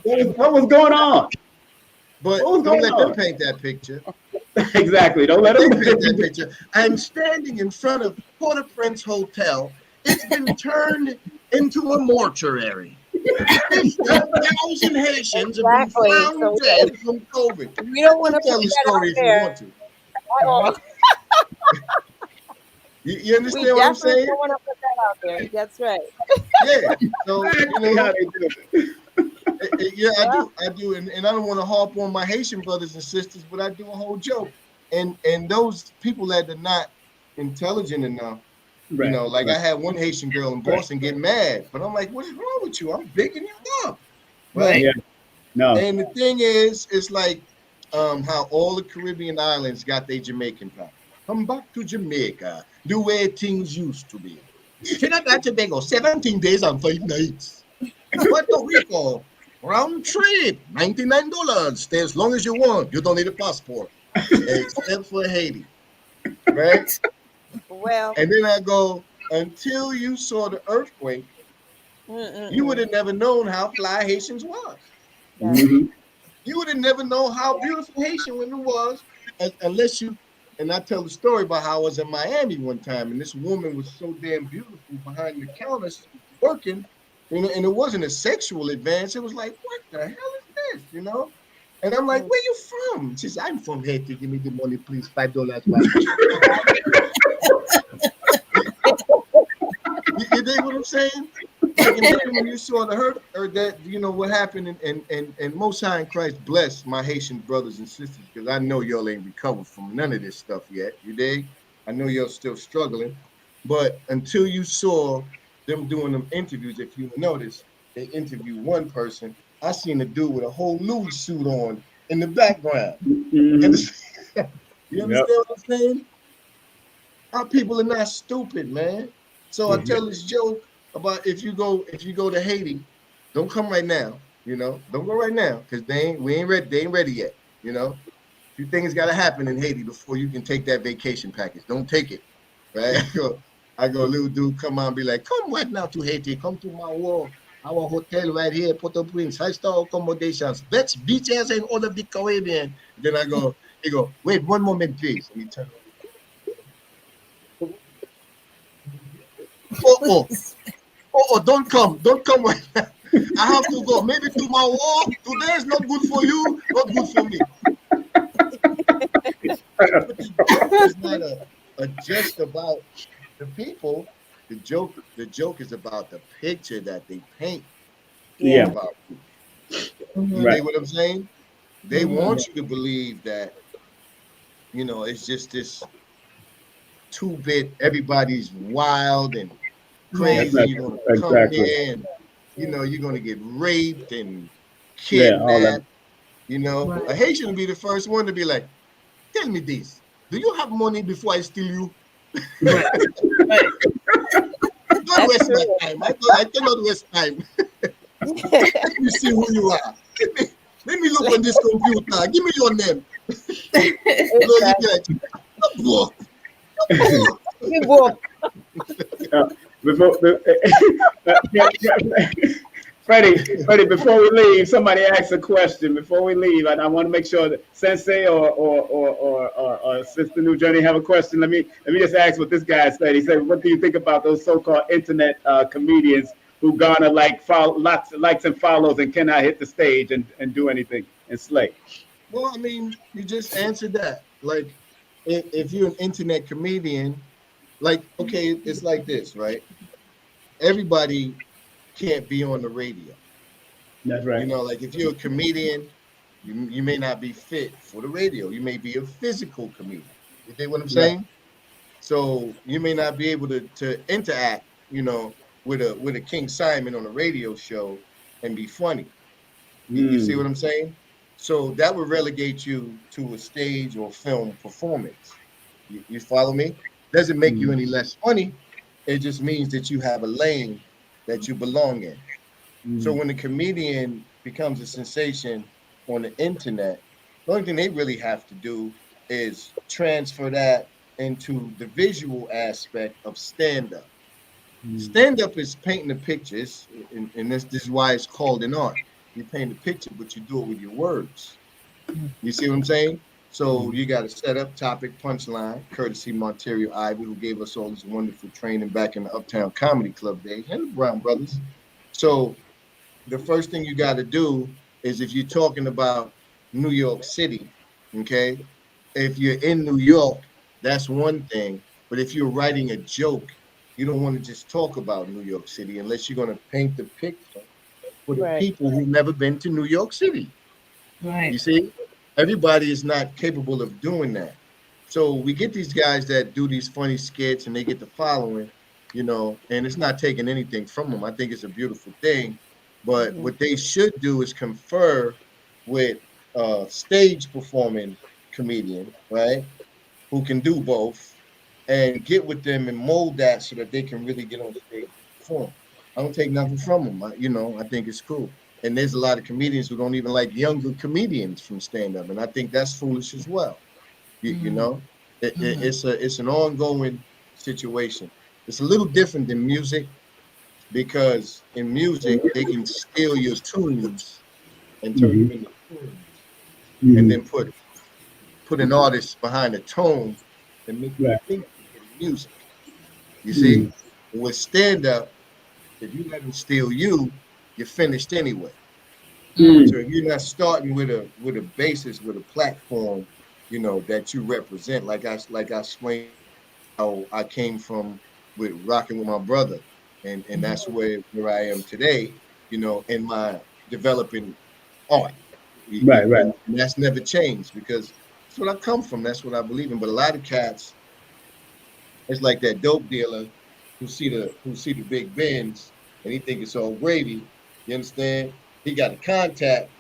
What was going on? But don't let them paint that picture. Exactly. Don't let them paint that picture. I'm standing in front of Port-au-Prince Hotel. It's been turned into a mortuary. 1,000 Haitians have been found dead from COVID. We don't want to tell the story if you want to. You understand what I'm saying? Don't want to put that out there. That's right. Yeah. So you know, I do, and I don't want to harp on my Haitian brothers and sisters, but I do a whole joke, and those people that are not intelligent enough, you know, like I had one Haitian girl in Boston get mad, but I'm like, what is wrong with you? I'm bigging you up, right? Yeah. No. And the thing is, it's like how all the Caribbean islands got their Jamaican power. Come back to Jamaica, the way things used to be. Trinidad and Tobago, 17 days and 5 nights. Puerto Rico, round trip, $99. Stay as long as you want. You don't need a passport, except for Haiti, right? Well, and then I go, until you saw the earthquake, You would have never known how fly Haitians was. Mhm. You would have never known how beautiful Haitian women was unless you. And I tell the story about how I was in Miami one time, and this woman was so damn beautiful behind the counter working, and it wasn't a sexual advance. It was like, what the hell is this, And I'm like, where you from? She said, I'm from Haiti. Give me the money, please. $5. You dig what I'm saying? Like, and then when you saw or that, what happened, and Most High in Christ bless my Haitian brothers and sisters, because I know y'all ain't recovered from none of this stuff yet. You dig? I know y'all still struggling, but until you saw them doing them interviews, if you notice, they interview one person. I seen a dude with a whole Louis suit on in the background. Mhm. You understand what I'm saying? Our people are not stupid, man. So I tell this joke about if you go to Haiti, don't come right now. Don't go right now because we ain't ready. They ain't ready yet. A few things got to happen in Haiti before you can take that vacation package. Don't take it, right? I go, little dude, come on, be like, come right now to Haiti. Come to our hotel right here, Port-au-Prince, 5-star accommodations, best beaches in all of the Caribbean. Then he go, wait one moment, please. And he turned around. Don't come right now. I have to go. Maybe tomorrow. Today is not good for you, not good for me. But the joke is not a jest about the people. The joke is about the picture that they paint Yeah. about people. You Right. know what I'm saying? They want you to believe that, it's just this 2-bit, everybody's wild and That's crazy. not You're gonna come exactly. there and you're gonna get raped and Yeah. All that. kidnapped. A Haitian will be the first one to be like, tell me this. Do you have money before I steal you? Right. Don't waste my time. I cannot waste time. Let me see who you are. Let me look on this computer. Give me your name. You be like, a book. Before, Freddie, before we leave, somebody asked a question. Before we leave, and I want to make sure that Sensei or Sister Nujurney have a question. Let me just ask what this guy said. He said, "What do you think about those so-called internet comedians who garner lots of likes and follows and cannot hit the stage and do anything and slay?" Well, I mean, you just answered that. Like, if you're an internet comedian, like, okay, it's like this, right? Everybody can't be on the radio. That's right. Like if you're a comedian, you may not be fit for the radio. You may be a physical comedian. You think what I'm Right. saying? So you may not be able to interact, with a King Simon on a radio show and be funny. You see what I'm saying? So that would relegate you to a stage or film performance. You follow me? Doesn't make you any less funny. It just means that you have a lane that you belong in. So when a comedian becomes a sensation on the internet, the only thing they really have to do is transfer that into the visual aspect of stand-up. Stand-up is painting the pictures, and this is why it's called an art. You paint a picture, but you do it with your words. You see what I'm saying? So you got a setup, topic, punchline, courtesy Monteria Ivey, who gave us all this wonderful training back in the Uptown Comedy Club days, and the Brown Brothers. So the first thing you got to do is, if you're talking about New York City, okay? If you're in New York, that's one thing. But if you're writing a joke, you don't want to just talk about New York City unless you're going to paint the picture for the people who've never been to New York City. Right. You see, everybody is not capable of doing that. So we get these guys that do these funny skits and they get the following, and it's not taking anything from them. I think it's a beautiful thing. But what they should do is confer with a stage performing comedian, right? Who can do both, and get with them and mold that so that they can really get on stage and perform. I don't take nothing from them. I think it's cool. And there's a lot of comedians who don't even like younger comedians from stand up, and I think that's foolish as well. It's an ongoing situation. It's a little different than music. because in music they can steal your tunes and turn them into tunes, and then put an artist behind a tone and make you Right. think you're getting music. You see, with stand up, if you let them steal you, you're finished anyway. So if you're not starting with a basis, with a platform, you know, that you represent, like I explained how I came from with rocking with my brother, and that's where I am today, you know, in my developing art. Right, right. And that's never changed because that's what I come from. That's what I believe in. But a lot of cats, it's like that dope dealer who see the big bins and he think it's all gravy. You understand? He got a contact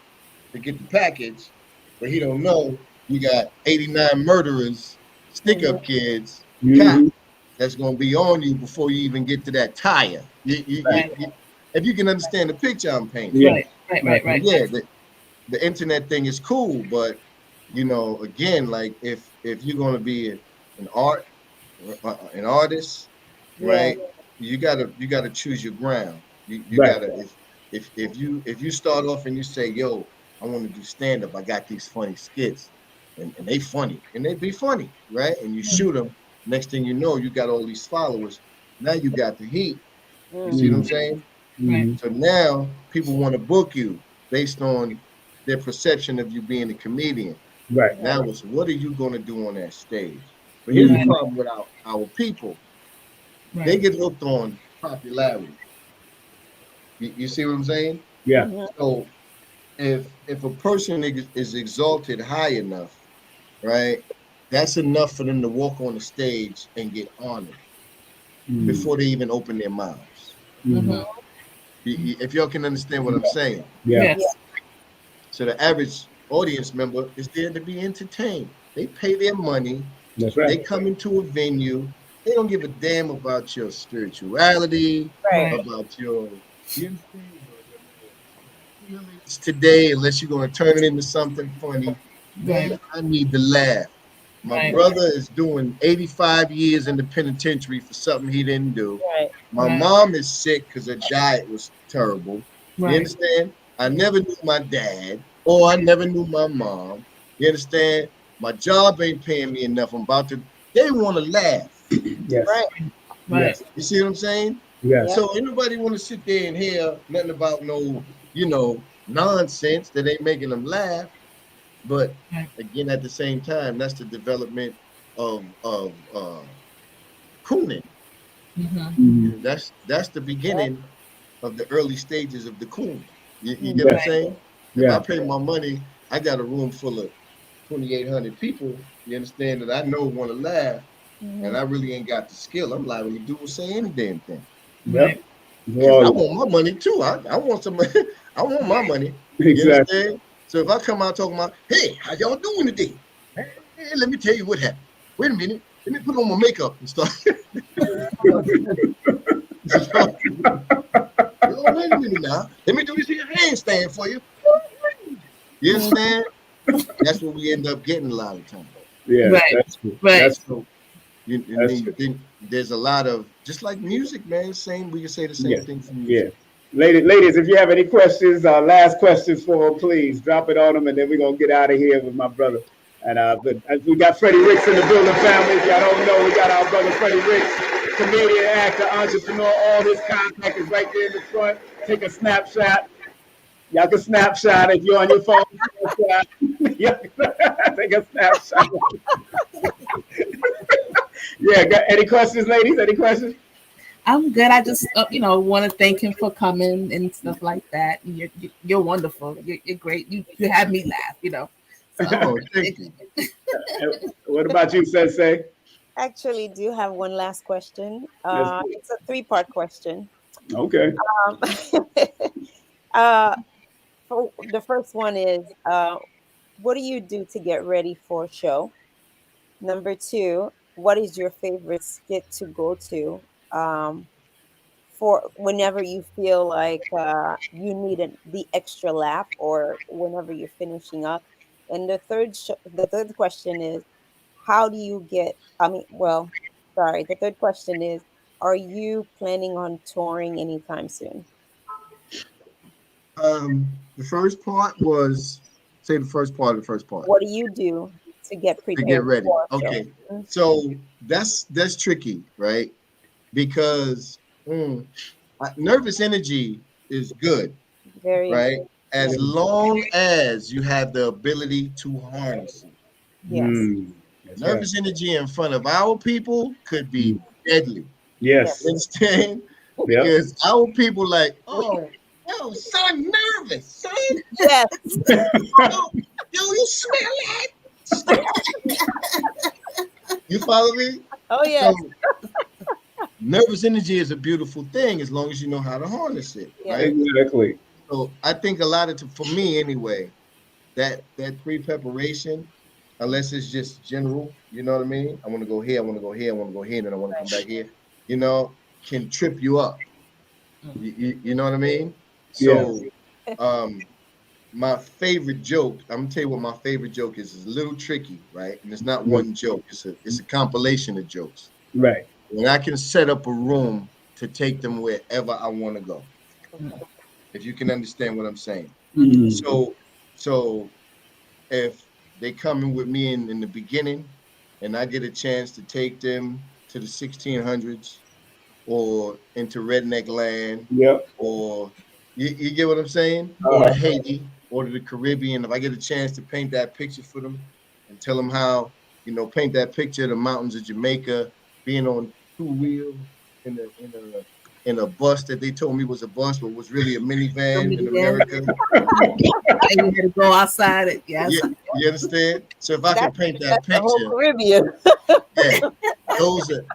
to get the package, but he don't know you got 89 murderers, stick up kids, cops that's gonna be on you before you even get to that tire. If you can understand the picture I'm painting. Yeah. Right. Yeah, the internet thing is cool, but you know, again, like if you're gonna be an artist, right? You gotta choose your ground. You Right. gotta if you start off and you say, yo, I want to do stand up. I got these funny skits, and they funny, and they be funny, right? And you shoot them. Next thing you know, you got all these followers. Now you got the heat. You see what I'm saying? So now people want to book you based on their perception of you being a comedian. Right. Now it's what are you going to do on that stage? But here's the problem with our people. They get hooked on popularity. You see what I'm saying? Yeah. So if a person is exalted high enough, right, that's enough for them to walk on the stage and get honored before they even open their mouths. If y'all can understand what I'm saying. Yeah. Yes. So the average audience member is there to be entertained. They pay their money. That's They right. come into a venue. They don't give a damn about your spirituality, about your you understand, your feelings today, unless you're gonna turn it into something funny. Man, I need to laugh. My brother is doing 85 years in the penitentiary for something he didn't do. My mom is sick because her diet was terrible. You understand? I never knew my dad, or I never knew my mom. You understand? My job ain't paying me enough. I'm about to. They want to laugh. Yes. Yes. You see what I'm saying? Yes. So anybody want to sit there and hear nothing about no, nonsense that ain't making them laugh. But again, at the same time, that's the development of cooning. That's the beginning of the early stages of the coon. You get what I'm saying? If I pay my money, I got a room full of 2,800 people. You understand that I know want to laugh, and I really ain't got the skill. I'm liable to do or say any damn thing. Yep. Because I want my money too. I want some. I want my money. You Exactly. understand? So if I come out talking about, hey, how y'all doing today? Hey, let me tell you what happened. Wait a minute. Let me put on my makeup and stuff. Wait a minute now. Let me do this here handstand for you. You understand? That's what we end up getting a lot of times. Yeah. That's true. That's So true. there's a lot of, just like music, man. We can say the same thing for music. Ladies, if you have any questions, last questions for them, please drop it on them, and then we're gonna get out of here with my brother. And we got Freddie Ricks in the building, family. If y'all don't know, we got our brother Freddie Ricks, comedian, actor, entrepreneur. All his contact is right there in the front. Take a snapshot. Y'all can snapshot if you're on your phone. Take a snapshot. Any questions, ladies? Any questions? I'm good. I just, want to thank him for coming and stuff like that. You're wonderful. You're great. You have me laugh. Oh, thank you. What about you, Sensei? Actually, do have one last question. It's a three-part question. Okay. For the first one is, what do you do to get ready for a show? Number two, what is your favorite skit to go to for whenever you feel like you need the extra laugh or whenever you're finishing up? And the third question is, how do you get? I mean, well, sorry. The third question is, are you planning on touring anytime soon? The first part was say the first part. What do you do to get To get prepared ready. for a show? Okay, so that's tricky, right? Because nervous energy is good, Very right? important. As long as you have the ability to harness it. Yes. Nervous energy in front of our people could be deadly. Yes. Understand? Because our people like, oh, yo, son, nervous, son. Yes. Yo, you smell that? You follow me? Oh yes. So, nervous energy is a beautiful thing as long as you know how to harness it, Yeah. right? Exactly. So I think a lot of, for me anyway, that pre-preparation, unless it's just general, you know what I mean? I want to go here, I want to go here, I want to go here, and then I want to come back here, you know, can trip you up. You know what I mean? So, my favorite joke, I'm gonna tell you what my favorite joke is. It's a little tricky, right? And it's not one joke. It's a compilation of jokes. Right. And I can set up a room to take them wherever I want to go. If you can understand what I'm saying. So if they come in with me in the beginning and I get a chance to take them to the 1600s or into redneck land, or you get what I'm saying? Or to Haiti or to the Caribbean, if I get a chance to paint that picture for them and tell them how, you know, paint that picture of the mountains of Jamaica, being on two wheels in a bus that they told me was a bus, but was really a minivan in America. And you had to go outside it. Yeah, you understand? So if I can paint that picture, the whole Caribbean.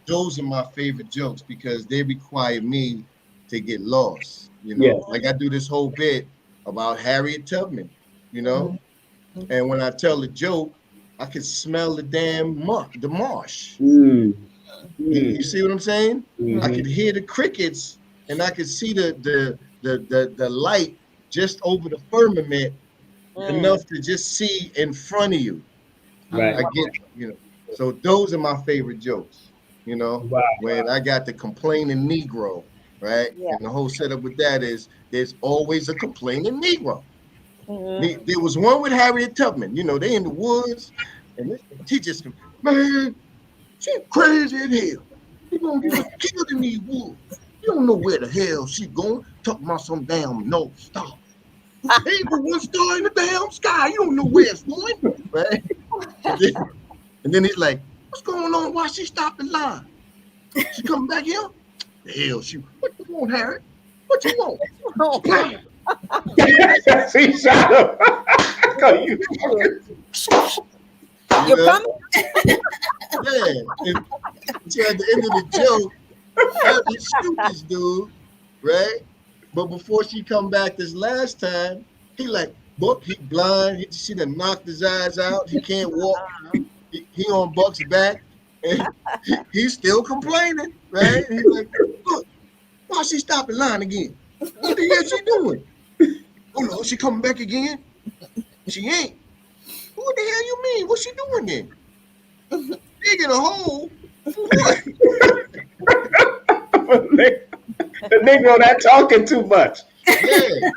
those are my favorite jokes because they require me to get lost. You know, like I do this whole bit about Harriet Tubman, you know, and when I tell the joke, I can smell the damn the marsh. You see what I'm saying? I could hear the crickets and I could see the light just over the firmament enough to just see in front of you. Right. I get, you know. So those are my favorite jokes, you know, when I got the complaining Negro, right? And the whole setup with that is there's always a complaining Negro. There was one with Harriet Tubman, you know, they in the woods and she just, man, she crazy as hell. She gonna get us killed in these woods. You don't know where the hell she going. Talking about some damn North Star. Ain't but one star in the damn sky. You don't know where it's going, right? And then he's like, what's going on? Why she stopped the line? She coming back here? The hell she, what you want, Harry? What you want? She shot him. You're coming? Yeah. And so at the end of the joke, I had to shoot this dude, right? But before she come back this last time, he like, Buck, he blind. He see done knocked his eyes out. He can't walk. He on Buck's back, and he's still complaining, right? He's like, look, why she stopped the line again? What the hell she doing? Oh no, she coming back again? She ain't. What the hell you mean? What's she doing then? Digging a hole for what? The Negro not talking too much. Yeah.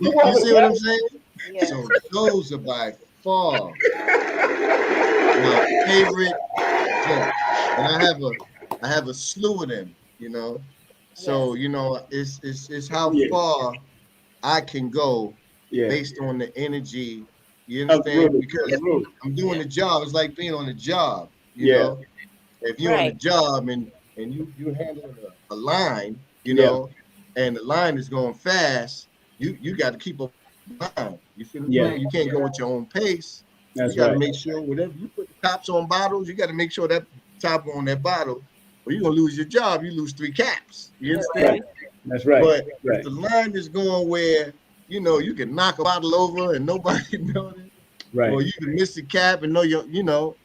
You see what I'm saying? Yeah. So those are by far my favorite jokes. And I have a slew of them, you know. So, you know, it's how far I can go based on the energy. You understand? Because I'm doing a job. It's like being on a job, you know. If you're on a job and you're handling a line, you know, and the line is going fast, you got to keep up with the line. You see what I'm saying? You can't go at your own pace. You got to make sure whatever you put the tops on bottles, you got to make sure that top on that bottle, or you're gonna lose your job. You lose 3 caps. You understand? That's right. But if the line is going where you know you can knock a bottle over and nobody knows it, right? Or you can miss a cap and know you know.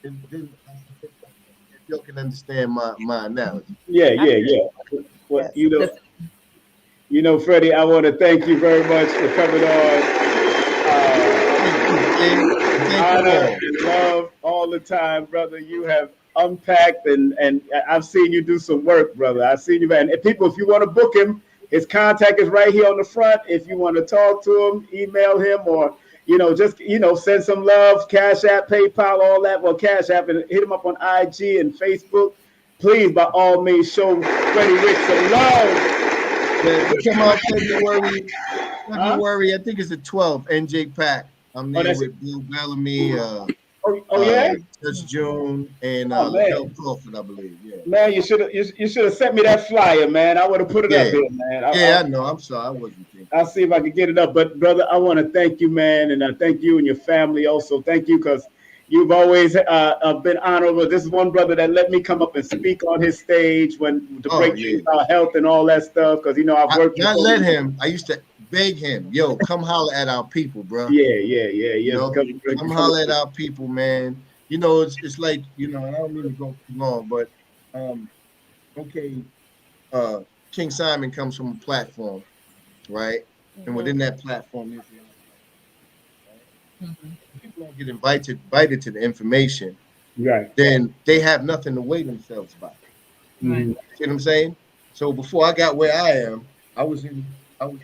Then y'all can understand my analogy. Yeah. Well, you know, Freddie, I want to thank you very much for coming on. Honor and love all the time, brother. You have unpacked, and I've seen you do some work, brother. I've seen you, man. And people, if you want to book him, his contact is right here on the front. If you want to talk to him, email him, or just send some love, Cash App, PayPal, all that. Well, Cash App, and hit him up on IG and Facebook. Please, by all means, show Freddie Ricks some love. Yeah, come out February. I think it's the 12th. NJ Pack. I'm there with Bill Bellamy. Touch June and Kel Crawford, I believe. Yeah. Man, you should have sent me that flyer, man. I would have put it up here, man. I know. I'm sorry, I wasn't thinking. I'll see if I can get it up. But brother, I want to thank you, man, and thank you and your family also. Thank you because you've always been honorable. This is one brother that let me come up and speak on his stage to break about health and all that stuff. Because I've worked. I let him. I used to beg him, yo, come holler at our people, bro. Yeah. Come holler at our people, man. It's like, and I don't mean to go too long, but King Simon comes from a platform, right? Mm-hmm. And within that platform, people don't get invited to the information, right? Then they have nothing to weigh themselves by. Right. See what I'm saying? So before I got where I am, I was dealing with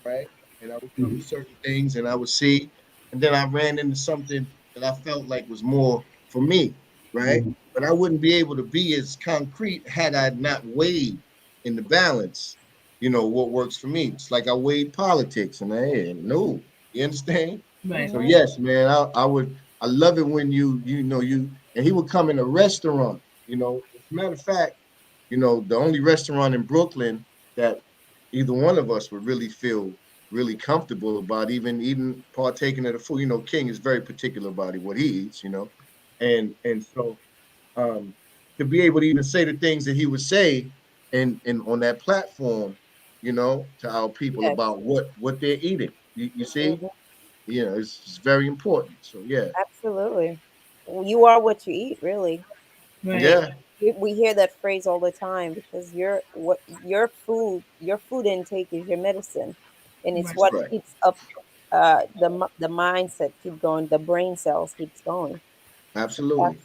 right? And I would do certain things and I would see, and then I ran into something that I felt like was more for me, right? Mm-hmm. But I wouldn't be able to be as concrete had I not weighed in the balance, what works for me. It's like I weighed politics and you understand? Right. So yes, man, I love it when you and he would come in a restaurant, as a matter of fact, the only restaurant in Brooklyn that either one of us would really feel really comfortable about even eating, partaking of the food. King is very particular about what he eats, and so to be able to even say the things that he would say and on that platform, to our people about what they're eating. You see, it's very important. So absolutely. You are what you eat, really. Right. Yeah. We hear that phrase all the time because your food intake is your medicine, and it's what keeps up the mindset keep going, the brain cells keeps going. Absolutely.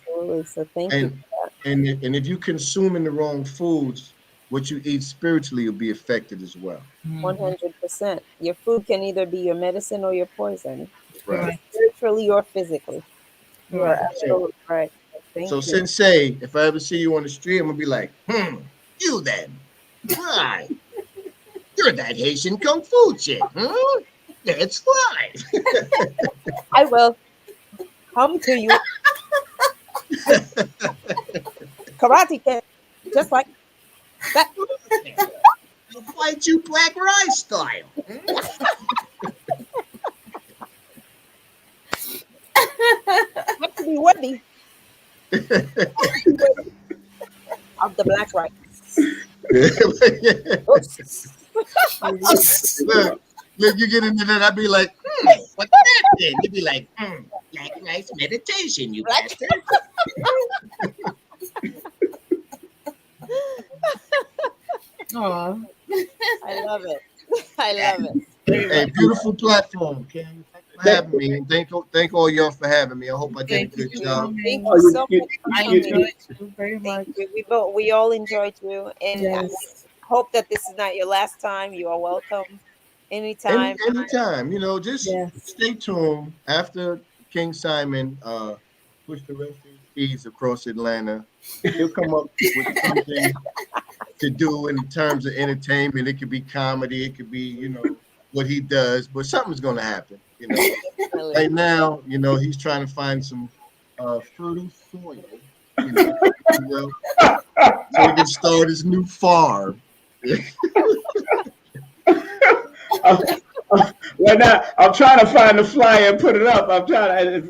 So thank you for that. And if you consuming the wrong foods, what you eat spiritually will be affected as well. 100%. Your food can either be your medicine or your poison, right? Spiritually or physically. You are absolutely right. Thank you. Sensei, if I ever see you on the street, I'm gonna be like, you then. Why? You're that Haitian Kung Fu chick, huh? That's fine. I will come to you. Karate kid, just like that. I'll fight you black rice style. Have to be worthy of the black rice. Look, you get into that, I'd be like, what's that then? You'd be like, black rice meditation, you bastard. Oh, I love it. I love it. Hey, beautiful platform, King. For having me, and thank all y'all for having me. I hope I did a good job. Thank you so much. I enjoyed you very much. We all enjoyed you, and I hope that this is not your last time. You are welcome anytime. Anytime, just stay tuned. After King Simon push the rest of his keys across Atlanta, he'll come up with something to do in terms of entertainment. It could be comedy, it could be, what he does, but something's gonna happen. Right now, he's trying to find some fertile soil, so he can start his new farm. Well, now I'm trying to find the flyer and put it up. I'm trying to.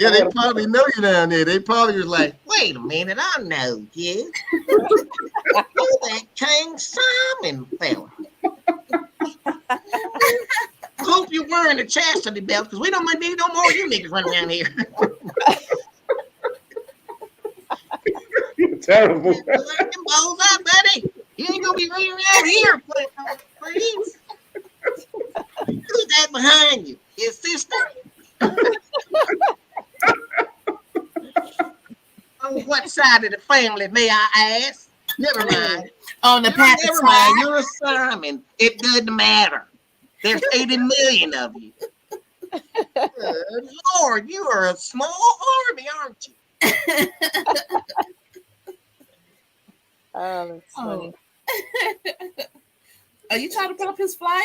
They probably know you down there. They probably was like, wait a minute, I know you. You're that King Simon fella. Hope you're wearing a chastity belt because we don't need no more of you niggas running around here. You're terrible. Let them balls up, buddy. You ain't gonna be running around here, please. Who's that behind you? Your sister? side of the family, may I ask? Never mind. On the Packard Never side. mind. You're a Simon. It doesn't matter. There's 80 million of you. Good Lord, you are a small army, aren't you? Oh, that's funny. Are you trying to put up his flyer?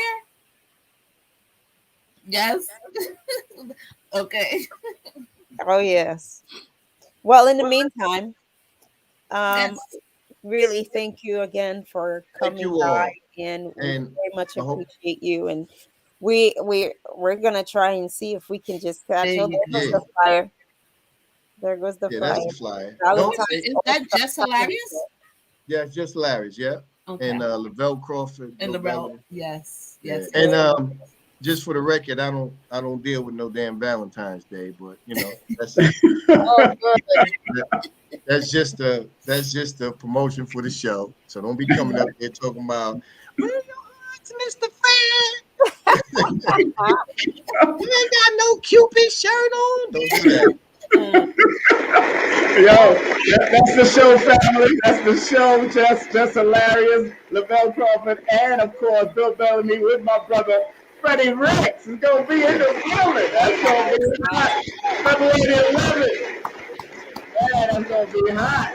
Yes. Okay. Oh, yes. Well, in the meantime, Yes. really thank you again for Thank coming you by, all. and we And very much I hope- appreciate you. And we're gonna try and see if we can just catch. There Oh, you there goes go. the flyer. There goes the Yeah, flyer. that's the flyer. Valentine's Don't, Is that just hilarious? yeah, it's just Larry's, yeah. Okay. And Lavelle Crawford. And the Bill belt. Yes. Yeah. Yes. And just for the record, I don't deal with no damn Valentine's Day, but you know, that's Oh, good. that's just a promotion for the show. So don't be coming up there talking about Where are your hearts, Mr. Fan? You ain't got no Cupid shirt on. don't do that. Yo, that's the show, family. That's the show. Just hilarious. Lavelle Crawford and of course Bill Bellamy with my brother Freddie Ricks is gonna be in the building. That's gonna be hot. February 11th. Man, that's gonna be hot.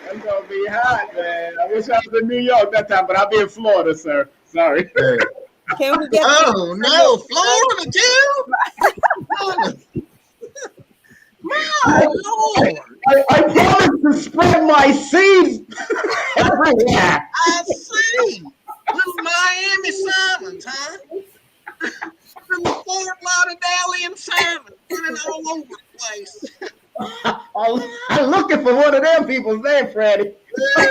That's gonna be hot, man. I wish I was in New York that time, but I'll be in Florida, sir. Sorry. Hey, Can we get? Oh no, Florida too? My Lord. I promise to spread my seeds everywhere. I see. Little Miami Simons, huh? From the Fort Lauderdale Simons running all over the place. I'm looking for one of them people's name, Freddie. yeah,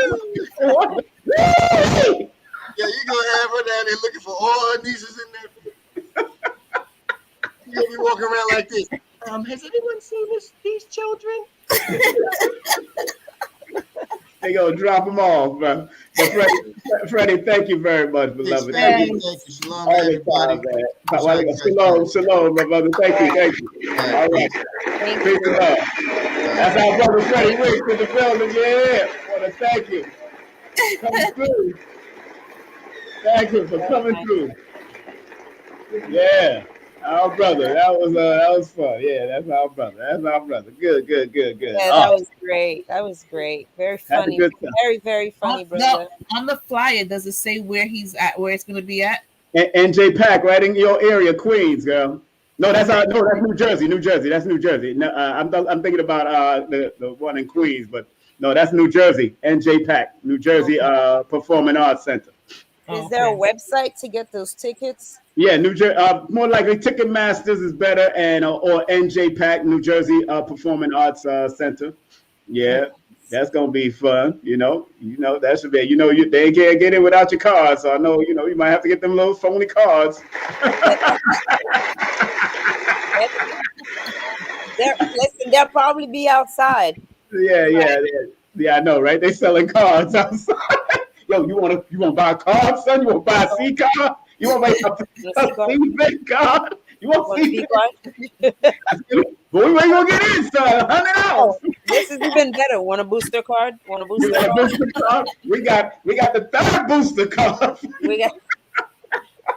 you gonna have her down there looking for all her nieces in there. You gonna be walking around like this. Has anyone seen these children? They gonna drop them off, bro. But Freddie, thank you very much, beloved. Thank you. Thank you. Shalom, All the everybody. time, man. Shalom, my brother. Thank you. All right. Thank Peace you. and love. That's our brother Freddie Ricks in the building. Yeah. I want to thank you. Coming through. Thank you for coming through. Yeah. Our brother. That was fun. Yeah, that's our brother. Good. Yeah, that was great. That was great. Very funny. good time. Very, very funny, brother. No, on the flyer, does it say where he's at, where it's going to be at? NJ Pack, right in your area, Queens, girl. No, that's New Jersey. That's New Jersey. No, I'm thinking about the one in Queens, but no, that's New Jersey. NJ Pack, New Jersey Performing Arts Center. Is there a website to get those tickets? Yeah, New Jersey. More likely, Ticketmasters is better, and or NJ Pack, New Jersey Performing Arts Center. Yeah, that's gonna be fun. You know that should be. They can't get in without your cards, so I know you might have to get them little phony cards. They'll probably be outside. Yeah. I know, right? They selling cards outside. Yo, you want to buy a card, son? You want to buy a C card? You want to buy a C card? You want a C card? But we ain't gonna get in, son. $100. This is even better. Want a booster card? Want a booster card? We got the third booster card.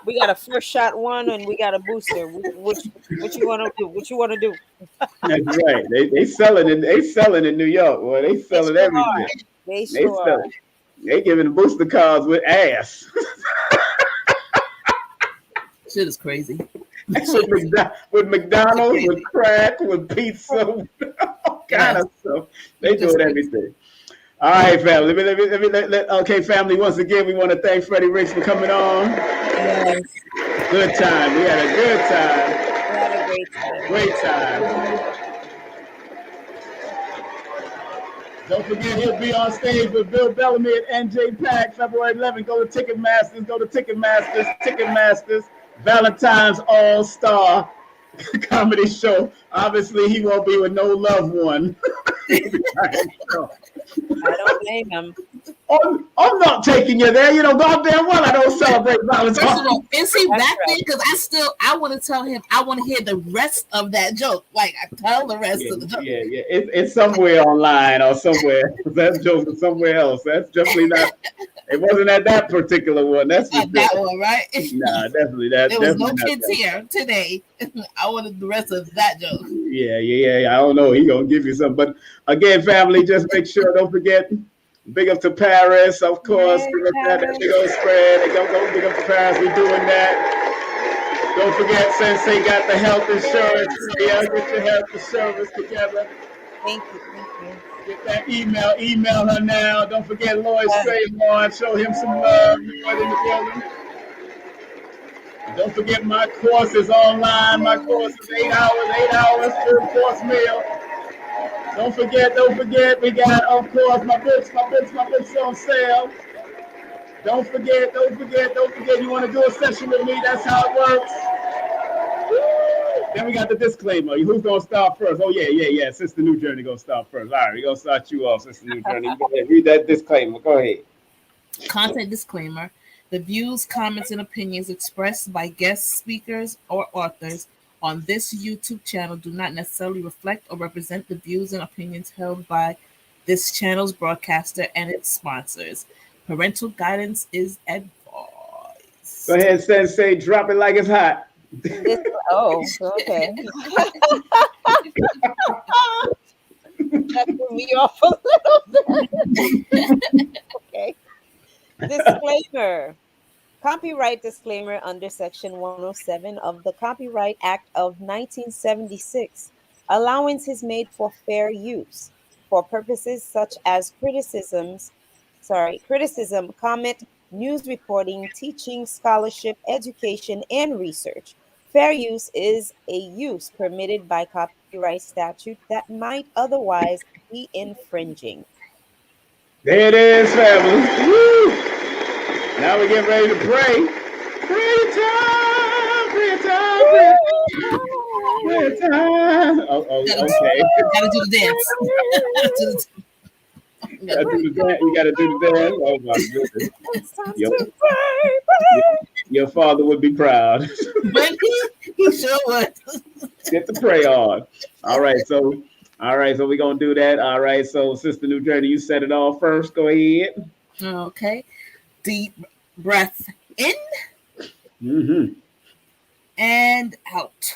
We got a first shot one, and we got a booster. What you want to do? What you want to do? That's right. They selling in New York. Boy, they selling everything. They sure are. They giving booster cards with ass. Shit is crazy. with McDonald's, with crack, with pizza, with all kind of stuff. They doing everything. All right, family. Okay, family. Once again, we want to thank Freddie Ricks for coming on. Yes. Good time. We had a good time. We had a great time. Great time. Don't forget, he'll be on stage with Bill Bellamy at NJ Pack, February 11th. Go to Ticketmasters. Ticketmasters. Valentine's All-Star comedy show. Obviously, he won't be with no loved one. I don't blame him. I'm not taking you there. You know, goddamn well I don't celebrate Valentine's. First of all, is he back there? Because I want to tell him, I want to hear the rest of that joke. Like, I tell the rest of the joke. Yeah. It's somewhere online or somewhere. That joke is somewhere else. That's definitely not. It wasn't at that particular one. That's not that one, right? Nah, definitely that. There was no kids here today. I wanted the rest of that joke. Yeah. I don't know. He gonna give you something, but again, family, just make sure. Don't forget. Big up to Paris, of course. Big up that big old spread. Go big up to Paris. We're doing that. Don't forget, Sensei got the health insurance. Yeah, get your health insurance together. Thank you. Get that email. Email her now. Don't forget Lloyd Strayvon. Show him some love. Lloyd in the building. Don't forget my course is online. My course is 8 hours, full course meal. Don't forget, we got, of course, my books on sale. Don't forget, you want to do a session with me, that's how it works. Woo! Then we got the disclaimer. Who's going to start first? Oh, yeah. Sister Nujurney going to start first. All right, we're going to start you off, Sister Nujurney. Go ahead, read that disclaimer. Go ahead. Content disclaimer. The views, comments, and opinions expressed by guest speakers or authors on this YouTube channel do not necessarily reflect or represent the views and opinions held by this channel's broadcaster and its sponsors. Parental guidance is advised. Go ahead, Sensei. Drop it like it's hot. Okay. That threw me off a little bit. Okay. Disclaimer. Copyright disclaimer under Section 107 of the Copyright Act of 1976. Allowance is made for fair use for purposes such as criticism, comment, news reporting, teaching, scholarship, education, and research. Fair use is a use permitted by copyright statute that might otherwise be infringing. There it is, family. Woo! Now we get ready to pray. Prayer time. Oh, okay. Gotta do the dance. You gotta do the dance. Oh my goodness. Your father would be proud. He sure would. Get the pray on. All right, so we're gonna do that. All right, so Sister Nujurney, you set it all first. Go ahead. Okay. Deep breath in and out.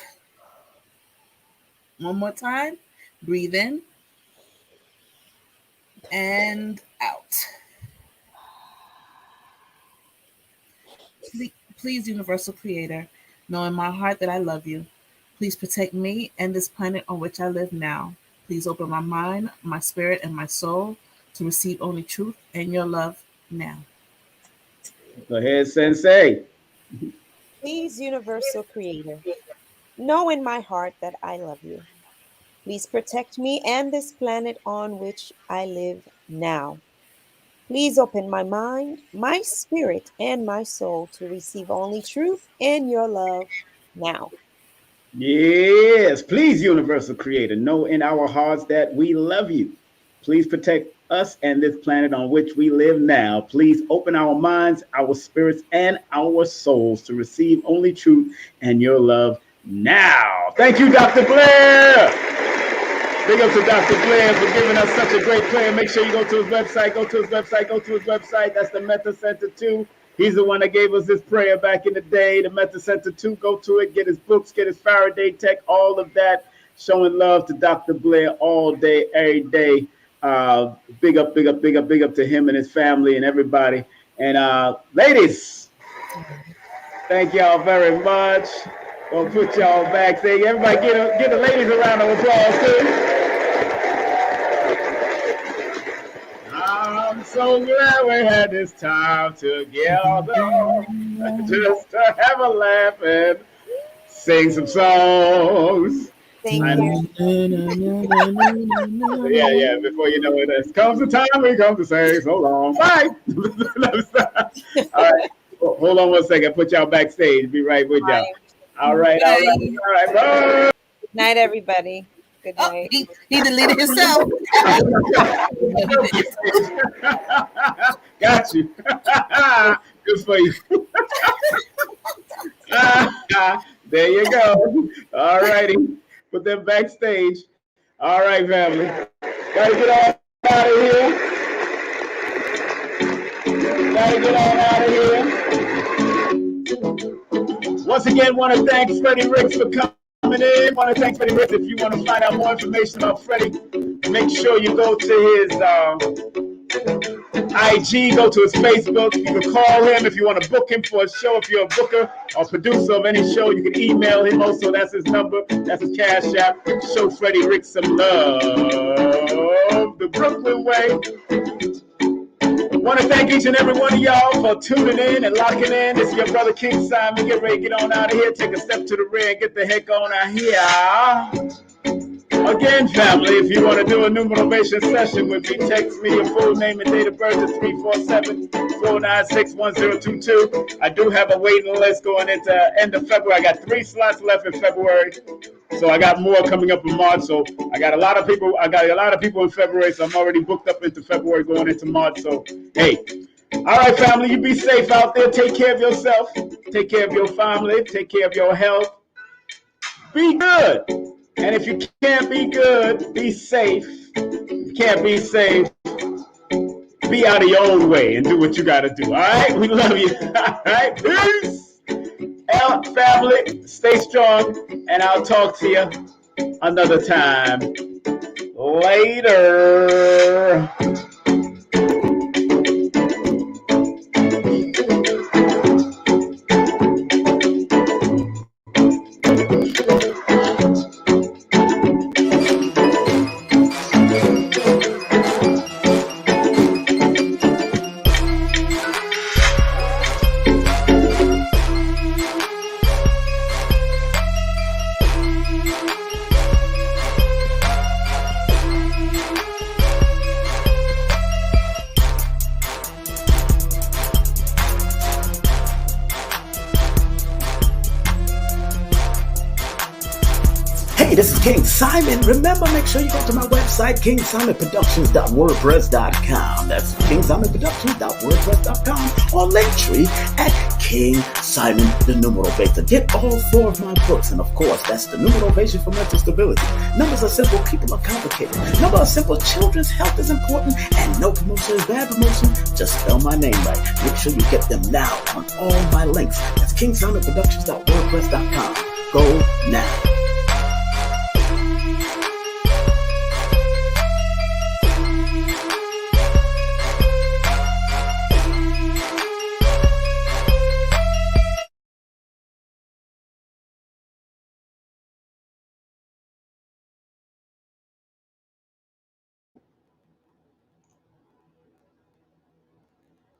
One more time. Breathe in and out. Please, Universal Creator, know in my heart that I love you. Please protect me and this planet on which I live now. Please open my mind, my spirit, and my soul to receive only truth and your love now. Go ahead, Sensei. Please, Universal Creator, know in my heart that I love you. Please protect me and this planet on which I live now. Please open my mind, my spirit, and my soul to receive only truth and your love now. Yes, please, Universal Creator, know in our hearts that we love you. Please protect us and this planet on which we live now. Please open our minds, our spirits, and our souls to receive only truth and your love now. Thank you, Dr. Blair. Big up to Dr. Blair for giving us such a great prayer. Make sure you go to his website. That's the Metta Center 2. He's the one that gave us this prayer back in the day. The Metta Center 2. Go to it. Get his books. Get his Faraday tech. All of that. Showing love to Dr. Blair all day, every day. Big up to him and his family and everybody. And ladies, thank y'all very much. Gonna put y'all backstage. Everybody get the ladies a round of applause too. I'm so glad we had this time together, just to have a laugh and sing some songs. Thank you. Yeah. Before you know it, comes the time we come to say so long. Bye. All right. Hold on one second. Put y'all backstage. Be right with y'all. All right. Bye. Good night, everybody. Good Oh, night. he deleted himself. Got you. Good for you. There you go. All righty. Put them backstage. All right, family. Gotta get on out of here. Gotta get on out of here. Once again, want to thank Freddie Ricks for coming in. Want to thank Freddie Ricks. If you want to find out more information about Freddie, make sure you go to his IG, go to his Facebook. You can call him if you want to book him for a show. If you're a booker or producer of any show, you can email him also. That's his number. That's his Cashapp. Show Freddie Ricks some love the Brooklyn way. Want to thank each and every one of y'all for tuning in and locking in. This is your brother King Simon. Get ready to get on out of here. Take a step to the rear and get the heck on out here. Again, family, if you want to do a numeration session with me, text me your full name and date of birth to 347-496-1022. I do have a waiting list going into end of February. I got 3 slots left in February, so I got more coming up in March. So I got a lot of people. In February, so I'm already booked up into February going into March. So hey, all right, family, you be safe out there. Take care of yourself. Take care of your family. Take care of your health. Be good. And if you can't be good, be safe. You can't be safe, be out of your own way and do what you got to do. All right? We love you. All right? Peace. Family, stay strong, and I'll talk to you another time. Later. Hey, this is King Simon. Remember, make sure you go to my website, kingsimonproductions.wordpress.com. That's kingsimonproductions.wordpress.com, or Linktree at King Simon the Numero Beta. Get all 4 of my books, and of course, that's the Numerovation for Mental Stability. Numbers are simple, people are complicated. Number are simple, children's health is important, and no promotion is bad promotion. Just spell my name right. Make sure you get them now on all my links. That's kingsimonproductions.wordpress.com. Go now.